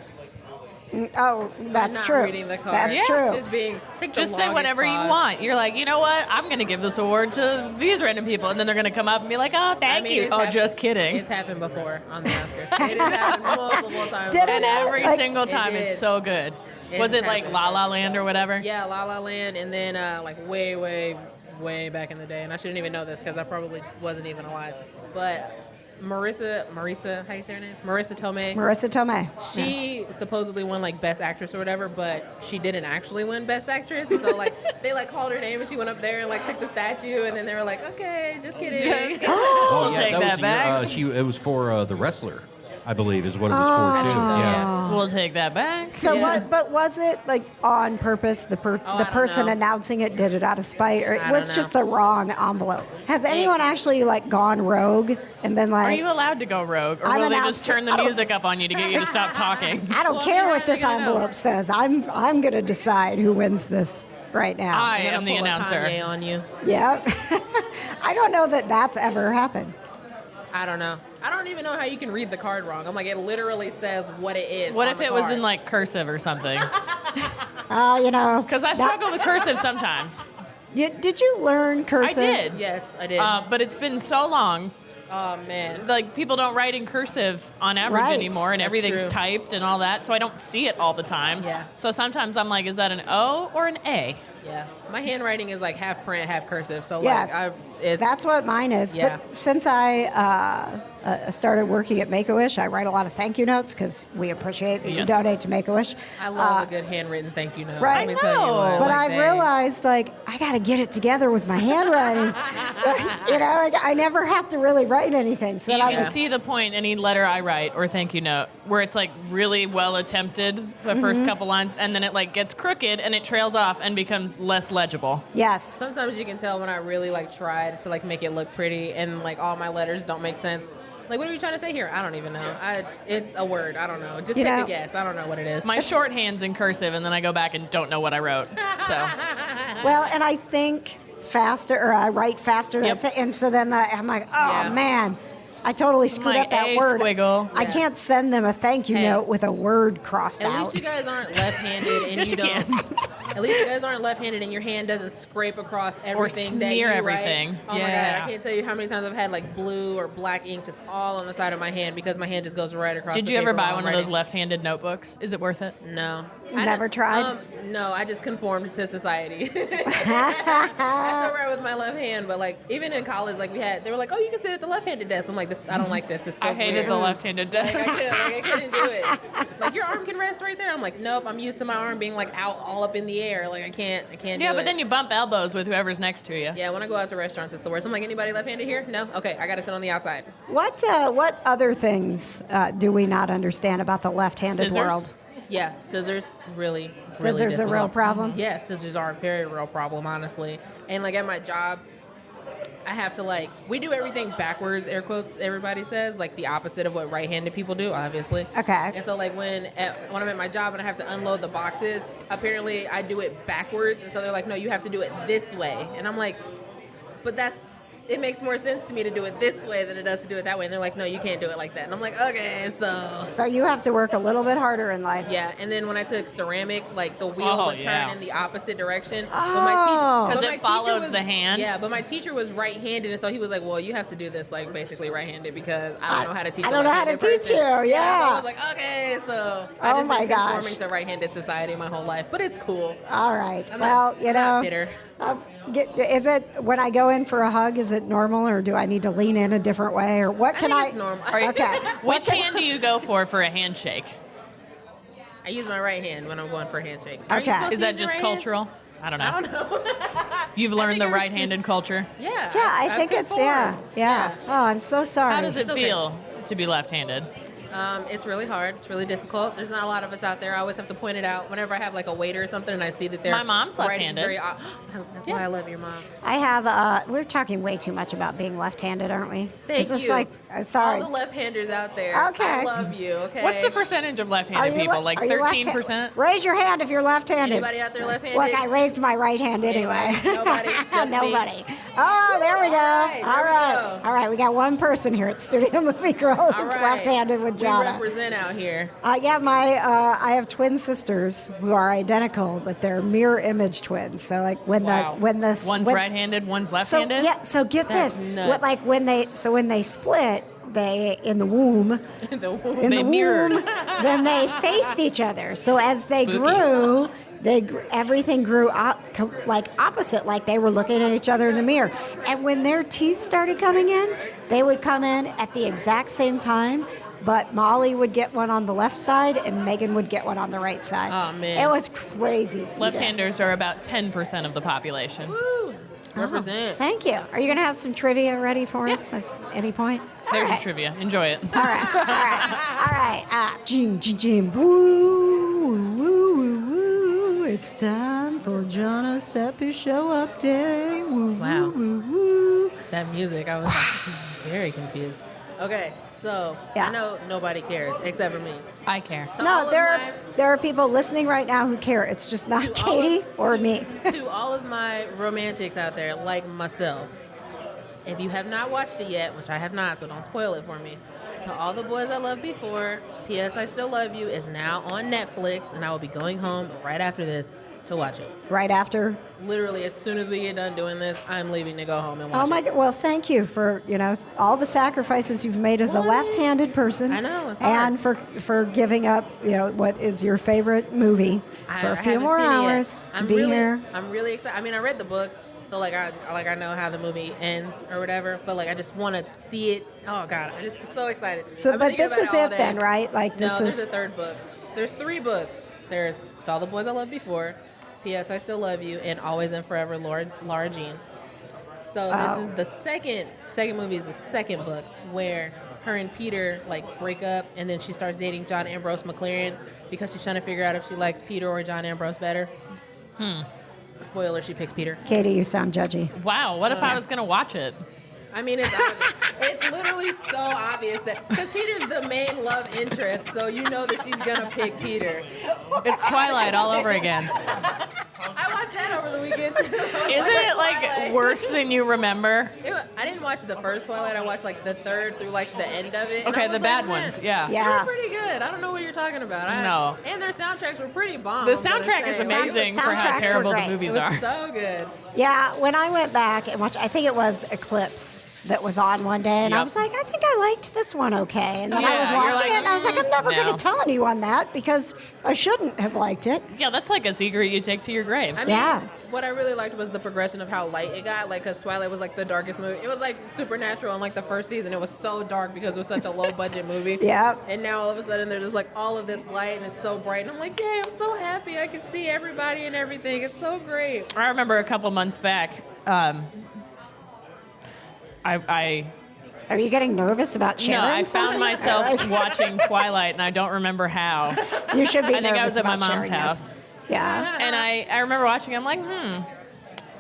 Speaker 1: Oh, that's
Speaker 2: Not
Speaker 1: true.
Speaker 2: reading the card.
Speaker 1: That's
Speaker 4: Yeah.
Speaker 1: true.
Speaker 2: Just take the
Speaker 4: Just say
Speaker 2: longest
Speaker 4: whatever you
Speaker 2: pause.
Speaker 4: want. You're like, you know what? I'm going to give this award to these random people. And then they're going to come up and be like, oh, thank you.
Speaker 2: it's
Speaker 4: Oh,
Speaker 2: happened-
Speaker 4: just kidding.
Speaker 2: It's happened before on the Oscars. It has happened multiple times.
Speaker 1: Did it?
Speaker 4: And every
Speaker 1: Like-
Speaker 4: single time,
Speaker 2: It
Speaker 4: it's
Speaker 2: did.
Speaker 4: so good.
Speaker 2: It
Speaker 4: Was it like
Speaker 2: happened.
Speaker 4: La La Land or whatever?
Speaker 2: Yeah, La La Land, and then like way back in the day, and I shouldn't even know this because I probably wasn't even alive. But Marissa, how you say her name? Marissa Tomei.
Speaker 1: Marissa Tomei.
Speaker 2: She supposedly won like Best Actress or whatever, but she didn't actually win Best Actress. And so like they like called her name and she went up there and like took the statue, and then they were like, okay, just kidding.
Speaker 4: Just-
Speaker 5: Oh,
Speaker 4: We'll take that back.
Speaker 5: it was for The Wrestler. I believe, is what it was for too.
Speaker 2: so,
Speaker 5: Yeah.
Speaker 4: We'll take that back.
Speaker 1: So
Speaker 2: Yeah.
Speaker 1: what? But was it like on purpose? The
Speaker 2: I don't
Speaker 1: person
Speaker 2: know.
Speaker 1: announcing it did it out of spite, or it
Speaker 2: I
Speaker 1: was
Speaker 2: don't
Speaker 1: just
Speaker 2: know.
Speaker 1: a wrong envelope? Has anyone actually like gone rogue and been
Speaker 4: Are
Speaker 1: like,
Speaker 4: you allowed to go rogue, or
Speaker 1: I'm
Speaker 4: will they
Speaker 1: announcing-
Speaker 4: just turn the music up on you to get you to stop talking?
Speaker 1: I don't
Speaker 2: Well,
Speaker 1: care
Speaker 2: how
Speaker 1: what
Speaker 2: are they
Speaker 1: this
Speaker 2: gonna know?
Speaker 1: envelope says. I'm going to decide who wins this right now.
Speaker 4: I
Speaker 2: They're
Speaker 4: am
Speaker 2: gonna
Speaker 4: the
Speaker 2: pull a
Speaker 4: announcer.
Speaker 2: Kanye on you.
Speaker 1: Yeah. I don't know that that's ever happened.
Speaker 2: I don't know. I don't even know how you can read the card wrong. I'm like, it literally says what it is.
Speaker 4: What
Speaker 2: on
Speaker 4: if
Speaker 2: the
Speaker 4: it was
Speaker 2: card.
Speaker 4: in like cursive or something?
Speaker 1: Oh, you know.
Speaker 4: Because I struggle with cursive sometimes.
Speaker 1: Did you learn cursive?
Speaker 4: I did.
Speaker 2: Yes, I did.
Speaker 4: But it's been so long.
Speaker 2: Oh man.
Speaker 4: Like people don't write in cursive on average
Speaker 1: Right.
Speaker 4: anymore, and
Speaker 2: That's
Speaker 4: everything's
Speaker 2: true.
Speaker 4: typed and all that, so I don't see it all the time.
Speaker 2: Yeah.
Speaker 4: So sometimes I'm like, is that an O or an A?
Speaker 2: Yeah. My handwriting is like half print, half cursive. So
Speaker 1: Yes.
Speaker 2: like, it's
Speaker 1: That's what mine is.
Speaker 2: Yeah.
Speaker 1: But since I started working at Make-A-Wish, I write a lot of thank you notes because we appreciate that you
Speaker 4: Yes.
Speaker 1: donate to Make-A-Wish.
Speaker 2: I love a good handwritten thank you note.
Speaker 1: Right.
Speaker 2: Let me
Speaker 1: I
Speaker 2: tell you
Speaker 4: know.
Speaker 2: what.
Speaker 1: But
Speaker 2: like,
Speaker 1: I've
Speaker 2: dang.
Speaker 1: realized, like, I got to get it together with my handwriting. You know, like, I never have to really write anything. So
Speaker 4: You
Speaker 1: then
Speaker 4: can
Speaker 1: I'm
Speaker 4: see the point any letter I write or thank you note where it's like really well attempted the
Speaker 1: Mm-hmm.
Speaker 4: first couple lines, and then it like gets crooked and it trails off and becomes less legible.
Speaker 1: yes.
Speaker 2: Sometimes you can tell when I really like tried to like make it look pretty and like all my letters don't make sense. Like, what are you trying to say here? I don't even know. It's a word. I don't know. Just
Speaker 1: You
Speaker 2: take
Speaker 1: know-
Speaker 2: a guess. I don't know what it is.
Speaker 4: My shorthand's in cursive, and then I go back and don't know what I wrote. So
Speaker 1: Well, and I think faster, or I write faster.
Speaker 4: Yep.
Speaker 1: And so then I'm like, oh,
Speaker 2: Yeah.
Speaker 1: man. I totally screwed
Speaker 4: like
Speaker 1: up that
Speaker 4: a
Speaker 1: word.
Speaker 4: squiggle.
Speaker 1: I
Speaker 2: Yeah.
Speaker 1: can't send them a thank you
Speaker 2: Hey.
Speaker 1: note with a word crossed
Speaker 2: At
Speaker 1: out.
Speaker 2: least you guys aren't left-handed and
Speaker 4: Yes,
Speaker 2: you
Speaker 4: you
Speaker 2: don't.
Speaker 4: can.
Speaker 2: At least you guys aren't left-handed and your hand doesn't scrape across everything that
Speaker 4: smear
Speaker 2: you
Speaker 4: everything.
Speaker 2: write. Oh my
Speaker 4: Yeah.
Speaker 2: god! I can't tell you how many times I've had like blue or black ink just all on the side of my hand because my hand just goes right across.
Speaker 4: did
Speaker 2: the
Speaker 4: you ever
Speaker 2: paper
Speaker 4: buy
Speaker 2: while
Speaker 4: one
Speaker 2: I'm
Speaker 4: of those
Speaker 2: writing.
Speaker 4: left-handed notebooks? Is it worth it?
Speaker 2: No.
Speaker 1: Never tried?
Speaker 2: No, I just conformed to society. I still write with my left hand, but like even in college, like they were like, "Oh, you can sit at the left-handed desk." I'm like, "This, I don't like this. This
Speaker 4: I
Speaker 2: feels
Speaker 4: hated
Speaker 2: weird."
Speaker 4: the left-handed desk.
Speaker 2: I couldn't do it. Like your arm can rest right there. I'm like, nope. I'm used to my arm being like out, all up in the air. Like I can't
Speaker 4: Yeah,
Speaker 2: do it.
Speaker 4: but then you bump elbows with whoever's next to you.
Speaker 2: Yeah, when I go out to restaurants, it's the worst. I'm like, anybody left-handed here? No. Okay, I got to sit on the outside.
Speaker 1: What other things do we not understand about the left-handed
Speaker 4: Scissors?
Speaker 1: world?
Speaker 2: Yeah, scissors really
Speaker 1: Scissors a
Speaker 2: difficult.
Speaker 1: real problem?
Speaker 2: Yeah, scissors are a very real problem, honestly. And like at my job, I have to like we do everything backwards, air quotes. Everybody says like the opposite of what right-handed people do, obviously.
Speaker 1: Okay.
Speaker 2: And so like when I'm at my job and I have to unload the boxes, apparently I do it backwards, and so they're like, no, you have to do it this way, and I'm like, but it makes more sense to me to do it this way than it does to do it that way. And they're like, no, you can't do it like that. And I'm like, okay, so.
Speaker 1: So you have to work a little bit harder in life.
Speaker 2: Yeah, and then when I took ceramics, like the wheel
Speaker 4: Oh,
Speaker 2: would turn
Speaker 4: yeah.
Speaker 2: in the opposite direction.
Speaker 1: Oh.
Speaker 4: 'Cause
Speaker 2: but
Speaker 4: it
Speaker 2: my teacher
Speaker 4: follows the hand?
Speaker 2: Yeah, but my teacher was right-handed, and so he was like, well, you have to do this like basically right-handed because I don't know how to teach
Speaker 1: I
Speaker 2: a
Speaker 1: don't know how to
Speaker 2: left-handed
Speaker 1: teach
Speaker 2: person.
Speaker 1: you,
Speaker 2: So I
Speaker 1: yeah.
Speaker 2: was like, okay, so I
Speaker 1: Oh
Speaker 2: just
Speaker 1: my
Speaker 2: been
Speaker 1: gosh.
Speaker 2: conforming to right-handed society my whole life, but it's cool.
Speaker 1: All right.
Speaker 2: I'm
Speaker 1: Well,
Speaker 2: not,
Speaker 1: you
Speaker 2: I'm
Speaker 1: know,
Speaker 2: not bitter.
Speaker 1: is it when I go in for a hug? Is it normal, or do I need to lean in a different way, or what
Speaker 2: I
Speaker 1: can
Speaker 2: think it's normal.
Speaker 4: Are you-
Speaker 1: Okay.
Speaker 4: Which hand do you go for a handshake?
Speaker 2: I use my right hand when I'm going for a handshake. Are you
Speaker 1: Okay.
Speaker 2: supposed
Speaker 4: Is
Speaker 2: to
Speaker 4: that
Speaker 2: use your
Speaker 4: just
Speaker 2: right hand?
Speaker 4: cultural? I don't know.
Speaker 2: I don't know.
Speaker 4: You've learned the
Speaker 2: think
Speaker 4: right-handed culture.
Speaker 2: Yeah.
Speaker 1: Yeah, I
Speaker 2: I've
Speaker 1: think it's
Speaker 2: conformed.
Speaker 1: yeah. Oh, I'm so sorry.
Speaker 4: How does it
Speaker 2: It's okay.
Speaker 4: feel to be left-handed?
Speaker 2: It's really hard. It's really difficult. There's not a lot of us out there. I always have to point it out whenever I have like a waiter or something, and I see that they're
Speaker 4: My mom's
Speaker 2: writing
Speaker 4: left-handed.
Speaker 2: very That's why
Speaker 4: Yeah.
Speaker 2: I love your mom.
Speaker 1: I have. We're talking way too much about being left-handed, aren't we?
Speaker 2: Thank
Speaker 1: It's just
Speaker 2: you.
Speaker 1: like, sorry.
Speaker 2: All the left-handers out there.
Speaker 1: Okay.
Speaker 2: I love you. Okay.
Speaker 4: What's the percentage of left-handed people? Like
Speaker 1: are you
Speaker 4: 13%?
Speaker 1: Raise your hand if you're left-handed.
Speaker 2: Anybody out there left-handed?
Speaker 1: Look, I raised my right hand anyway.
Speaker 2: Nobody? Just me?
Speaker 1: Nobody. Oh, there we go.
Speaker 2: right, there we go.
Speaker 1: All right, we got one person here at Studio Movie Girl who's
Speaker 2: All right.
Speaker 1: left-handed with
Speaker 2: We
Speaker 1: Johna.
Speaker 2: represent out here.
Speaker 1: Yeah, I have twin sisters who are identical, but they're mirror image twins. So like when
Speaker 2: Wow.
Speaker 1: the
Speaker 4: One's
Speaker 1: when,
Speaker 4: right-handed, one's
Speaker 1: So
Speaker 4: left-handed?
Speaker 1: yeah, so get
Speaker 2: That's
Speaker 1: this.
Speaker 2: nuts.
Speaker 1: When they split, they in the womb. In
Speaker 4: They
Speaker 1: the
Speaker 4: mirrored.
Speaker 1: womb, then they faced each other. So as they
Speaker 4: Spooky.
Speaker 1: grew, everything grew like opposite, like they were looking at each other in the mirror. And when their teeth started coming in, they would come in at the exact same time. But Molly would get one on the left side, and Megan would get one on the right side.
Speaker 2: Oh, man.
Speaker 1: It was crazy.
Speaker 4: Left-handers are about 10% of the population.
Speaker 2: Woo. Represent.
Speaker 1: Thank you. Are you going to have some trivia ready for us at any point?
Speaker 4: There's
Speaker 1: All
Speaker 4: your
Speaker 1: right.
Speaker 4: trivia. Enjoy it.
Speaker 1: All right. All right. Jing, jing, jing. Woo, woo, woo, woo. It's time for Johna Seppi Show Update. Woo,
Speaker 2: Wow.
Speaker 1: woo, woo, woo.
Speaker 2: That music, I was very confused. Okay, so
Speaker 1: Yeah.
Speaker 2: I know nobody cares except for me.
Speaker 4: I care.
Speaker 2: To
Speaker 1: No,
Speaker 2: all of
Speaker 1: there are people listening right now who care. It's just not
Speaker 2: to all
Speaker 1: Katie
Speaker 2: of-
Speaker 1: or
Speaker 2: to-
Speaker 1: me.
Speaker 2: To all of my romantics out there, like myself, if you have not watched it yet, which I have not, so don't spoil it for me. To all the boys I loved before, P.S. I Still Love You is now on Netflix, and I will be going home right after this to watch it.
Speaker 1: Right after.
Speaker 2: Literally, as soon as we get done doing this, I'm leaving to go home and watch
Speaker 1: Oh my
Speaker 2: it.
Speaker 1: God. Well, thank you for, all the sacrifices you've made as a
Speaker 2: Well,
Speaker 1: left-handed person.
Speaker 2: I know, it's hard.
Speaker 1: And for giving up, what is your favorite movie for a few
Speaker 2: haven't
Speaker 1: more
Speaker 2: seen it yet.
Speaker 1: hours to be here.
Speaker 2: I'm really excited. I mean, I read the books, so I know how the movie ends or whatever. But I just want to see it. Oh God, I'm so excited.
Speaker 1: So,
Speaker 2: I've been
Speaker 1: but
Speaker 2: thinking
Speaker 1: this
Speaker 2: about
Speaker 1: is
Speaker 2: all
Speaker 1: it
Speaker 2: day.
Speaker 1: then, right? Like
Speaker 2: No,
Speaker 1: this
Speaker 2: there's
Speaker 1: is.
Speaker 2: a third book. There's 3 books. There's To All the Boys I Loved Before, P.S. I Still Love You, and Always and Forever, Laura Jean. So
Speaker 1: Oh.
Speaker 2: this is the second movie is the second book where her and Peter break up, and then she starts dating John Ambrose McLaren because she's trying to figure out if she likes Peter or John Ambrose better. Spoiler, she picks Peter.
Speaker 1: Katie, you sound judgy.
Speaker 4: Wow. What if I was gonna watch it?
Speaker 2: I mean, it's literally so obvious that because Peter's the main love interest, so you know that she's gonna pick Peter.
Speaker 4: It's Twilight all over again.
Speaker 2: I watched that over the weekend too.
Speaker 4: Isn't it
Speaker 2: Twilight.
Speaker 4: worse than you remember?
Speaker 2: I didn't watch the first Twilight. I watched the third through the end of it. and
Speaker 4: Okay,
Speaker 2: I
Speaker 4: the
Speaker 2: was
Speaker 4: bad
Speaker 2: man,
Speaker 4: ones. Yeah.
Speaker 1: Yeah.
Speaker 2: They're pretty good. I don't know what you're talking about.
Speaker 4: No.
Speaker 2: And their soundtracks were pretty bomb.
Speaker 4: The
Speaker 2: I'm gonna
Speaker 4: soundtrack is
Speaker 2: say.
Speaker 4: amazing for how
Speaker 1: Soundtracks were
Speaker 4: terrible the
Speaker 1: great.
Speaker 2: It
Speaker 4: movies
Speaker 2: was
Speaker 4: are.
Speaker 2: so good.
Speaker 1: Yeah, when I went back and watched, I think it was Eclipse that was on one day, and I
Speaker 4: Yep.
Speaker 1: was like, I think I liked this one okay. And then I
Speaker 4: Yeah,
Speaker 1: was
Speaker 4: you're
Speaker 1: watching
Speaker 4: like,
Speaker 1: it, and I was like, I'm never
Speaker 4: no.
Speaker 1: going to tell anyone that because I shouldn't have liked it.
Speaker 4: Yeah, that's like a secret you take to your grave.
Speaker 2: I mean,
Speaker 1: Yeah.
Speaker 2: what I really liked was the progression of how light it got. Because Twilight was the darkest movie. It was supernatural in the first season. It was so dark because it was such a low budget movie.
Speaker 1: Yeah.
Speaker 2: And now all of a sudden there's just all of this light and it's so bright. And I'm like, yay, I'm so happy. I can see everybody and everything. It's so great.
Speaker 4: I remember a couple months back, I
Speaker 1: Are you getting nervous about sharing
Speaker 4: no, I
Speaker 1: something?
Speaker 4: found myself watching Twilight, and I don't remember how.
Speaker 1: You should be
Speaker 4: I think I
Speaker 1: nervous
Speaker 4: was at my
Speaker 1: about
Speaker 4: mom's
Speaker 1: sharing
Speaker 4: house.
Speaker 1: this. Yeah.
Speaker 4: And I remember watching it, I'm like,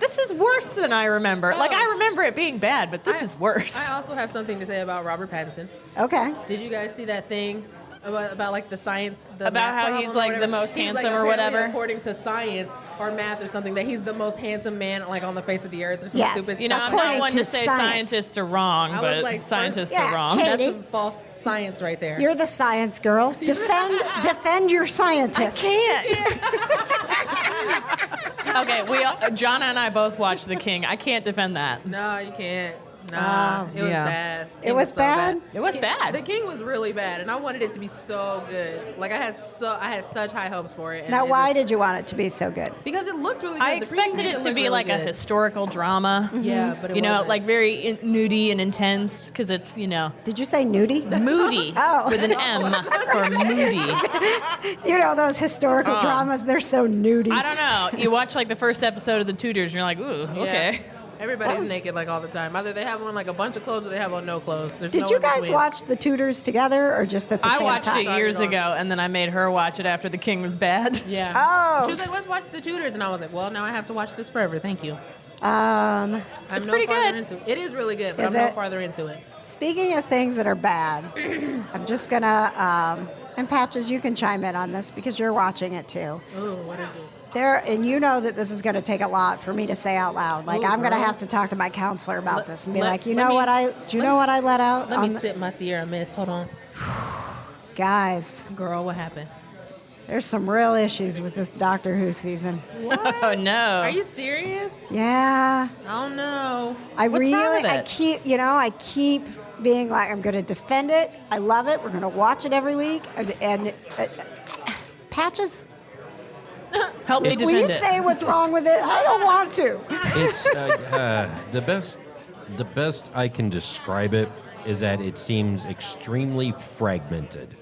Speaker 4: this is worse than I remember. I remember it being bad, but this is worse.
Speaker 2: I also have something to say about Robert Pattinson.
Speaker 1: Okay.
Speaker 2: Did you guys see that thing about the science?
Speaker 4: About
Speaker 2: math
Speaker 4: how
Speaker 2: problem
Speaker 4: he's,
Speaker 2: or whatever?
Speaker 4: the most
Speaker 2: He's,
Speaker 4: handsome or
Speaker 2: apparently,
Speaker 4: whatever?
Speaker 2: According to science or math or something, that he's the most handsome man on the face of the earth or some
Speaker 1: Yes.
Speaker 2: stupid
Speaker 4: You know,
Speaker 2: stuff.
Speaker 4: I'm not
Speaker 1: According
Speaker 4: one
Speaker 1: to
Speaker 4: to say
Speaker 1: science.
Speaker 4: scientists are wrong,
Speaker 2: I was
Speaker 4: but
Speaker 2: first-
Speaker 4: scientists
Speaker 1: Yeah,
Speaker 4: are wrong.
Speaker 1: Kate.
Speaker 2: That's
Speaker 1: Katie.
Speaker 2: some false science right there.
Speaker 1: You're the science girl. Defend your scientists.
Speaker 4: Okay, Johna and I both watched The King. I can't defend that.
Speaker 2: No, you can't. Nah, it was
Speaker 4: yeah.
Speaker 2: bad.
Speaker 1: It was
Speaker 2: so
Speaker 1: bad?
Speaker 4: It was bad.
Speaker 2: The King was really bad, and I wanted it to be so good. I had such high hopes for it. And
Speaker 1: Now,
Speaker 2: it
Speaker 1: why
Speaker 2: just-
Speaker 1: did you want it to be so good?
Speaker 2: Because it looked really good.
Speaker 4: I
Speaker 2: The
Speaker 4: expected
Speaker 2: preview
Speaker 4: it to
Speaker 2: looked
Speaker 4: be
Speaker 2: really
Speaker 4: like a
Speaker 2: good.
Speaker 4: historical drama.
Speaker 2: Yeah, but it
Speaker 4: you know,
Speaker 2: wasn't.
Speaker 4: very nudie and intense because it's,
Speaker 1: Did you say nudie?
Speaker 4: moody
Speaker 1: Oh.
Speaker 4: with an M for moody.
Speaker 1: You know those historical dramas, they're so nudie.
Speaker 4: I don't know. You watch the first episode of The Tudors and you're like, ooh,
Speaker 2: Yeah.
Speaker 4: okay.
Speaker 2: Everybody's naked all the time. Either they have on a bunch of clothes or they have on no clothes. There's
Speaker 1: Did
Speaker 2: no
Speaker 1: you
Speaker 2: in
Speaker 1: guys
Speaker 2: between.
Speaker 1: watch The Tudors together or just at the
Speaker 4: I
Speaker 1: same
Speaker 4: watched
Speaker 1: time?
Speaker 4: it years
Speaker 2: Started on-
Speaker 4: ago and then I made her watch it after The King was bad.
Speaker 2: Yeah.
Speaker 1: Oh.
Speaker 2: She was like, let's watch The Tudors. And I was like, well, now I have to watch this forever. Thank you.
Speaker 1: Um,
Speaker 4: It's
Speaker 2: I'm
Speaker 4: pretty
Speaker 2: no farther
Speaker 4: good.
Speaker 2: into it. It is really good, but
Speaker 1: Is
Speaker 2: I'm no
Speaker 1: it?
Speaker 2: farther into it.
Speaker 1: Speaking of things that are bad, I'm just gonna, and Patches, you can chime in on this because you're watching it too.
Speaker 2: Ooh, what is it?
Speaker 1: And you know that this is going to take a lot for me to say out loud.
Speaker 2: Ooh,
Speaker 1: I'm going to
Speaker 2: girl.
Speaker 1: have to talk to my counselor about
Speaker 2: Let-
Speaker 1: this and be
Speaker 2: let-
Speaker 1: like,
Speaker 2: let me-
Speaker 1: do you know what I let out?
Speaker 2: Let me
Speaker 1: on the-
Speaker 2: sip my Sierra Mist. Hold on.
Speaker 1: Guys,
Speaker 2: Girl, what happened?
Speaker 1: there's some real issues with this Doctor Who season.
Speaker 4: Oh, no.
Speaker 2: Are you serious?
Speaker 1: Yeah,
Speaker 2: Oh, no.
Speaker 4: What's wrong with
Speaker 1: I
Speaker 4: it?
Speaker 1: keep being like, I'm going to defend it. I love it. We're going to watch it every week. And Patches,
Speaker 4: Help me
Speaker 1: will
Speaker 4: defend
Speaker 1: you
Speaker 4: it.
Speaker 1: say what's wrong with it? I don't want to.
Speaker 5: It's the best I can describe it is that it seems extremely fragmented.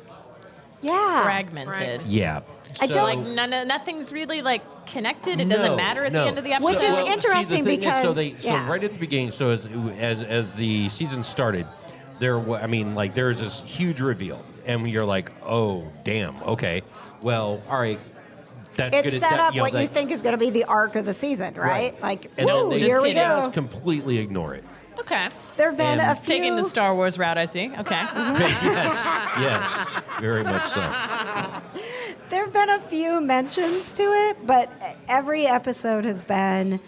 Speaker 1: Yeah.
Speaker 4: Fragmented.
Speaker 5: Yeah.
Speaker 1: I
Speaker 5: So-
Speaker 1: don't-
Speaker 4: Nothing's really connected? It doesn't matter at the end of the episode?
Speaker 1: Which is interesting
Speaker 5: the thing
Speaker 1: because
Speaker 5: is, so right at the beginning, so as the season started, there's this huge reveal, and you're like, oh damn, okay, well, all right. That's
Speaker 1: it's set up what you think is going to be the arc of the season, right? Like,
Speaker 5: and
Speaker 1: woo,
Speaker 5: then
Speaker 1: here we
Speaker 5: they
Speaker 1: go.
Speaker 5: just completely ignore it.
Speaker 4: Okay.
Speaker 1: There have been a few.
Speaker 4: Taking the Star Wars route, I see. Okay.
Speaker 5: yes, very much so.
Speaker 1: There have been a few mentions to it, but every episode has been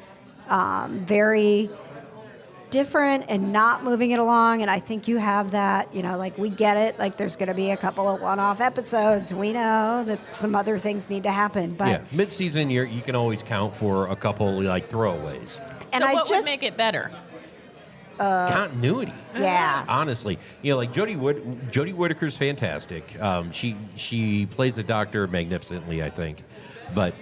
Speaker 1: very different and not moving it along. And I think you have that, like we get it. Like there's going to be a couple of one-off episodes. We know that some other things need to happen. But
Speaker 5: mid-season, you can always count for a couple like throwaways.
Speaker 1: And
Speaker 4: so what would make it better?
Speaker 5: Continuity.
Speaker 1: Yeah.
Speaker 5: Honestly, like Jodie Whittaker's fantastic. She plays the Doctor magnificently, I think. But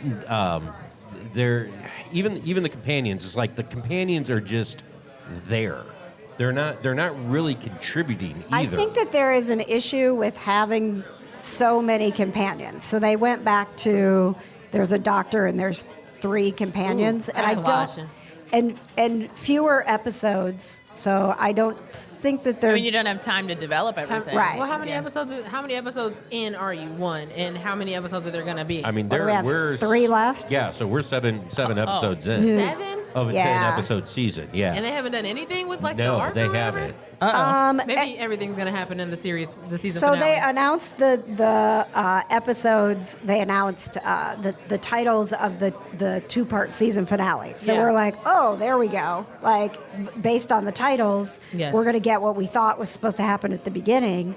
Speaker 5: they're even the companions. It's like the companions are just there. They're not really contributing either.
Speaker 1: I think that there is an issue with having so many companions. So they went back to there's a Doctor and there's 3 companions, and I don't. And fewer episodes, so I don't think that they're.
Speaker 4: I mean, you don't have time to develop everything,
Speaker 1: right?
Speaker 2: Well, how many episodes in are you? 1, and how many episodes are there going to be?
Speaker 5: I mean,
Speaker 1: we have
Speaker 5: we're
Speaker 1: 3 left.
Speaker 5: Yeah, so we're seven episodes in
Speaker 2: 7?
Speaker 5: of a 10 episode season. Yeah,
Speaker 2: And they haven't done anything with the
Speaker 5: no,
Speaker 2: arc.
Speaker 5: they
Speaker 2: or whatever?
Speaker 5: haven't.
Speaker 2: Maybe everything's going to happen in the season.
Speaker 1: So
Speaker 2: finale.
Speaker 1: they announced the episodes. They announced the titles of the 2-part season finale. So we're like, oh, there we go. Like based on the titles, we're going to get what we thought was supposed to happen at the beginning,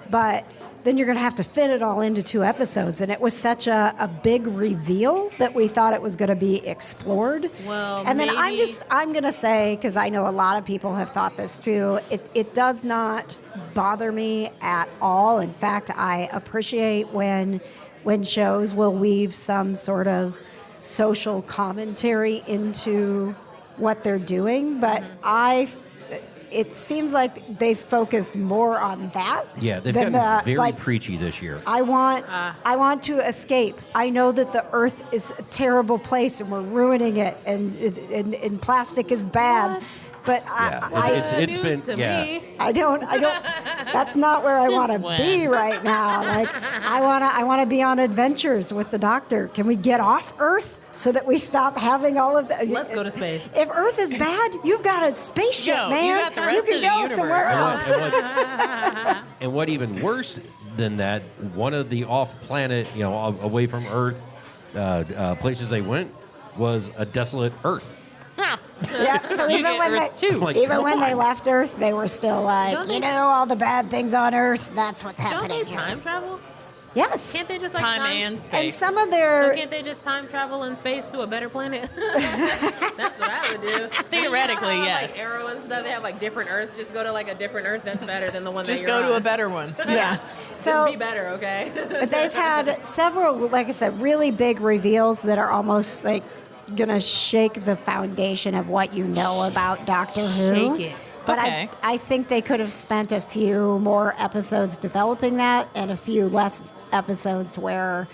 Speaker 1: but then you're going to have to fit it all into 2 episodes. And it was such a big reveal that we thought it was going to be explored.
Speaker 2: Well,
Speaker 1: and then
Speaker 2: maybe...
Speaker 1: I'm going to say, because I know a lot of people have thought this too, it does not bother me at all. In fact, I appreciate when shows will weave some sort of social commentary into what they're doing. But it seems like they've focused more on that.
Speaker 5: Yeah, they've gotten very preachy this year.
Speaker 1: I want to escape. I know that the Earth is a terrible place and we're ruining it, and plastic is bad.
Speaker 2: What?
Speaker 1: But
Speaker 5: it's been
Speaker 2: to me.
Speaker 1: I don't. That's not where I want to be right now. Like I want to be on adventures with the Doctor. Can we get off Earth so that we stop having all of that?
Speaker 2: Let's go to space.
Speaker 1: If Earth is bad, you've got a spaceship, man.
Speaker 4: You got the rest
Speaker 1: can
Speaker 4: of the
Speaker 1: go
Speaker 4: universe.
Speaker 1: somewhere else.
Speaker 5: And what even worse than that, one of the off-planet, away from Earth places they went was a desolate Earth.
Speaker 1: Yeah, so even when they left Earth, they were still like, all the bad things on Earth, that's what's happening.
Speaker 2: Don't they time travel?
Speaker 1: Yes.
Speaker 2: Can't they just
Speaker 4: time and space?
Speaker 1: And some of their...
Speaker 2: So can't they just time travel in space to a better planet? That's what I would do.
Speaker 4: Theoretically, yes.
Speaker 2: Like Arrow and stuff, they have different Earths. Just go to a different Earth. That's better than the one
Speaker 4: Just
Speaker 2: that you're
Speaker 4: go to
Speaker 2: on.
Speaker 4: a better one.
Speaker 1: Yes.
Speaker 2: Just
Speaker 1: So
Speaker 2: be better, okay?
Speaker 1: they've had several, like I said, really big reveals that are almost like going to shake the foundation of what you know about Doctor Who.
Speaker 2: Shake it.
Speaker 1: But
Speaker 4: Okay.
Speaker 1: I think they could have spent a few more episodes developing that and a few less episodes where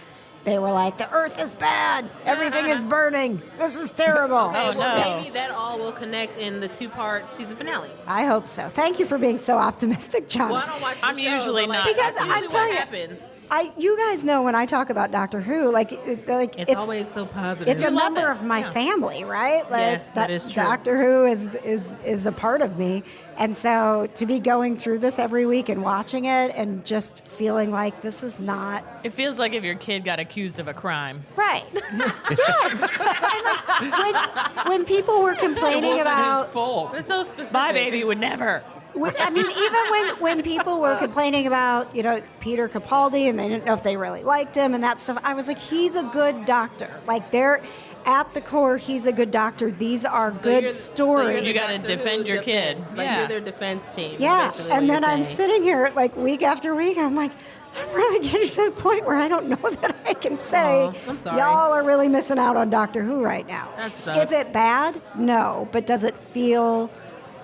Speaker 1: they were like, the Earth is bad. Everything is burning. This is terrible.
Speaker 4: Oh, no.
Speaker 2: Maybe that all will connect in the 2-part season finale.
Speaker 1: I hope so. Thank you for being so optimistic, John.
Speaker 2: Well, I don't watch the
Speaker 4: I'm
Speaker 2: show,
Speaker 4: usually
Speaker 2: but,
Speaker 4: not.
Speaker 1: Because
Speaker 2: that's
Speaker 1: I
Speaker 2: usually
Speaker 1: tell
Speaker 2: what
Speaker 1: you-
Speaker 2: happens.
Speaker 1: You guys know when I talk about Doctor Who,
Speaker 2: It's always so positive.
Speaker 1: It's a
Speaker 4: You love
Speaker 1: member
Speaker 4: it.
Speaker 1: of my
Speaker 4: Yeah.
Speaker 1: family, right? Like
Speaker 2: Yes, that is true.
Speaker 1: Doctor Who is a part of me, and so to be going through this every week and watching it and just feeling like this is not
Speaker 4: It feels like if your kid got accused of a crime.
Speaker 1: right. Yes, and when people were complaining about.
Speaker 5: fault.
Speaker 2: It's so specific.
Speaker 4: My baby would never.
Speaker 1: I mean, even when people were complaining about, Peter Capaldi and they didn't know if they really liked him and that stuff, I was like, he's a good doctor. Like, they're at the core, he's a good doctor. These are good stories.
Speaker 4: You gotta defend your kids.
Speaker 2: You're their defense team.
Speaker 1: Yeah,
Speaker 2: basically
Speaker 1: and
Speaker 2: what
Speaker 1: then
Speaker 2: you're
Speaker 1: I'm
Speaker 2: saying.
Speaker 1: sitting here week after week, and I'm like, I'm really getting to the point where I don't know that I can say,
Speaker 2: Aw, I'm sorry.
Speaker 1: y'all are really missing out on Doctor Who right now.
Speaker 2: That sucks.
Speaker 1: Is it bad? No, but does it feel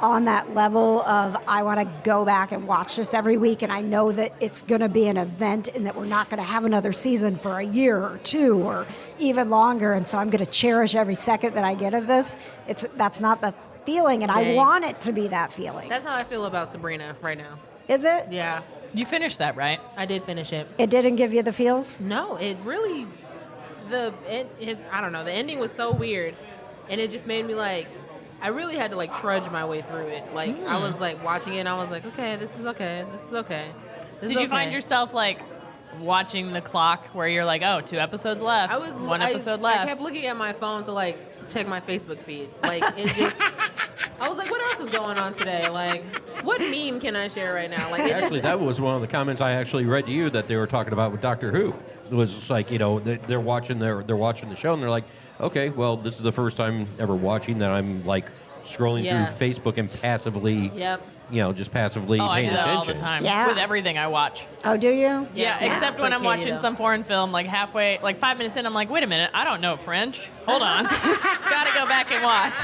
Speaker 1: on that level of I want to go back and watch this every week, and I know that it's going to be an event and that we're not going to have another season for a year or two or even longer, and so I'm going to cherish every second that I get of this. That's not the feeling, and I want it to be that feeling.
Speaker 2: That's how I feel about Sabrina right now.
Speaker 1: Is it?
Speaker 2: Yeah,
Speaker 4: You finished that, right?
Speaker 2: I did finish it.
Speaker 1: It didn't give you the feels?
Speaker 2: No, it really, I don't know, the ending was so weird, and it just made me like, I really had to like trudge my way through it. Like I was like watching it and I was like, okay, this is okay. This is okay.
Speaker 4: Did you find yourself like watching the clock where you're like, oh, 2 episodes left, one episode left?
Speaker 2: I kept looking at my phone to like check my Facebook feed. Like it just, I was like, what else is going on today? Like, what meme can I share right now? Like,
Speaker 5: Actually, that was one of the comments I actually read to you that they were talking about with Doctor Who. It was just like, they're watching the show and they're like, okay, well, this is the first time ever watching that I'm like scrolling through Facebook and passively, just passively
Speaker 4: I
Speaker 5: paying
Speaker 4: do that
Speaker 5: attention.
Speaker 4: all the time.
Speaker 1: Yeah.
Speaker 4: With everything I watch.
Speaker 1: Oh, do you?
Speaker 4: Yeah, except
Speaker 2: Just
Speaker 4: when
Speaker 2: like
Speaker 4: I'm
Speaker 2: Katie,
Speaker 4: watching
Speaker 2: though.
Speaker 4: some foreign film, like halfway, like 5 minutes in, I'm like, wait a minute, I don't know French. Hold on. Gotta go back and watch.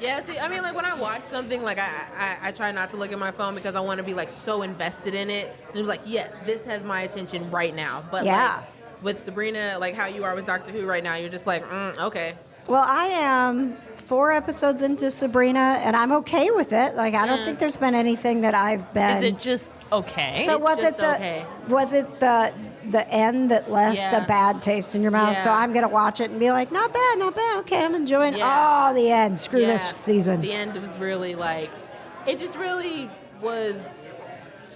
Speaker 2: Yeah, see, I mean, like when I watch something, like I try not to look at my phone because I want to be like so invested in it. And it was like, yes, this has my attention right now. But like with Sabrina, like how you are with Doctor Who right now, you're just like, okay.
Speaker 1: Well, I am 4 episodes into Sabrina, and I'm okay with it. Like, I don't think there's been anything that I've been.
Speaker 4: Is it just okay?
Speaker 1: So
Speaker 2: It's
Speaker 1: was
Speaker 2: just
Speaker 1: it the
Speaker 2: okay.
Speaker 1: was it the end that left
Speaker 2: Yeah.
Speaker 1: a bad taste in your mouth? So
Speaker 2: Yeah.
Speaker 1: I'm gonna watch it and be like, not bad, not bad. Okay, I'm enjoying.
Speaker 2: Yeah.
Speaker 1: Oh, the end. Screw this season.
Speaker 2: The end was really like, it just really was.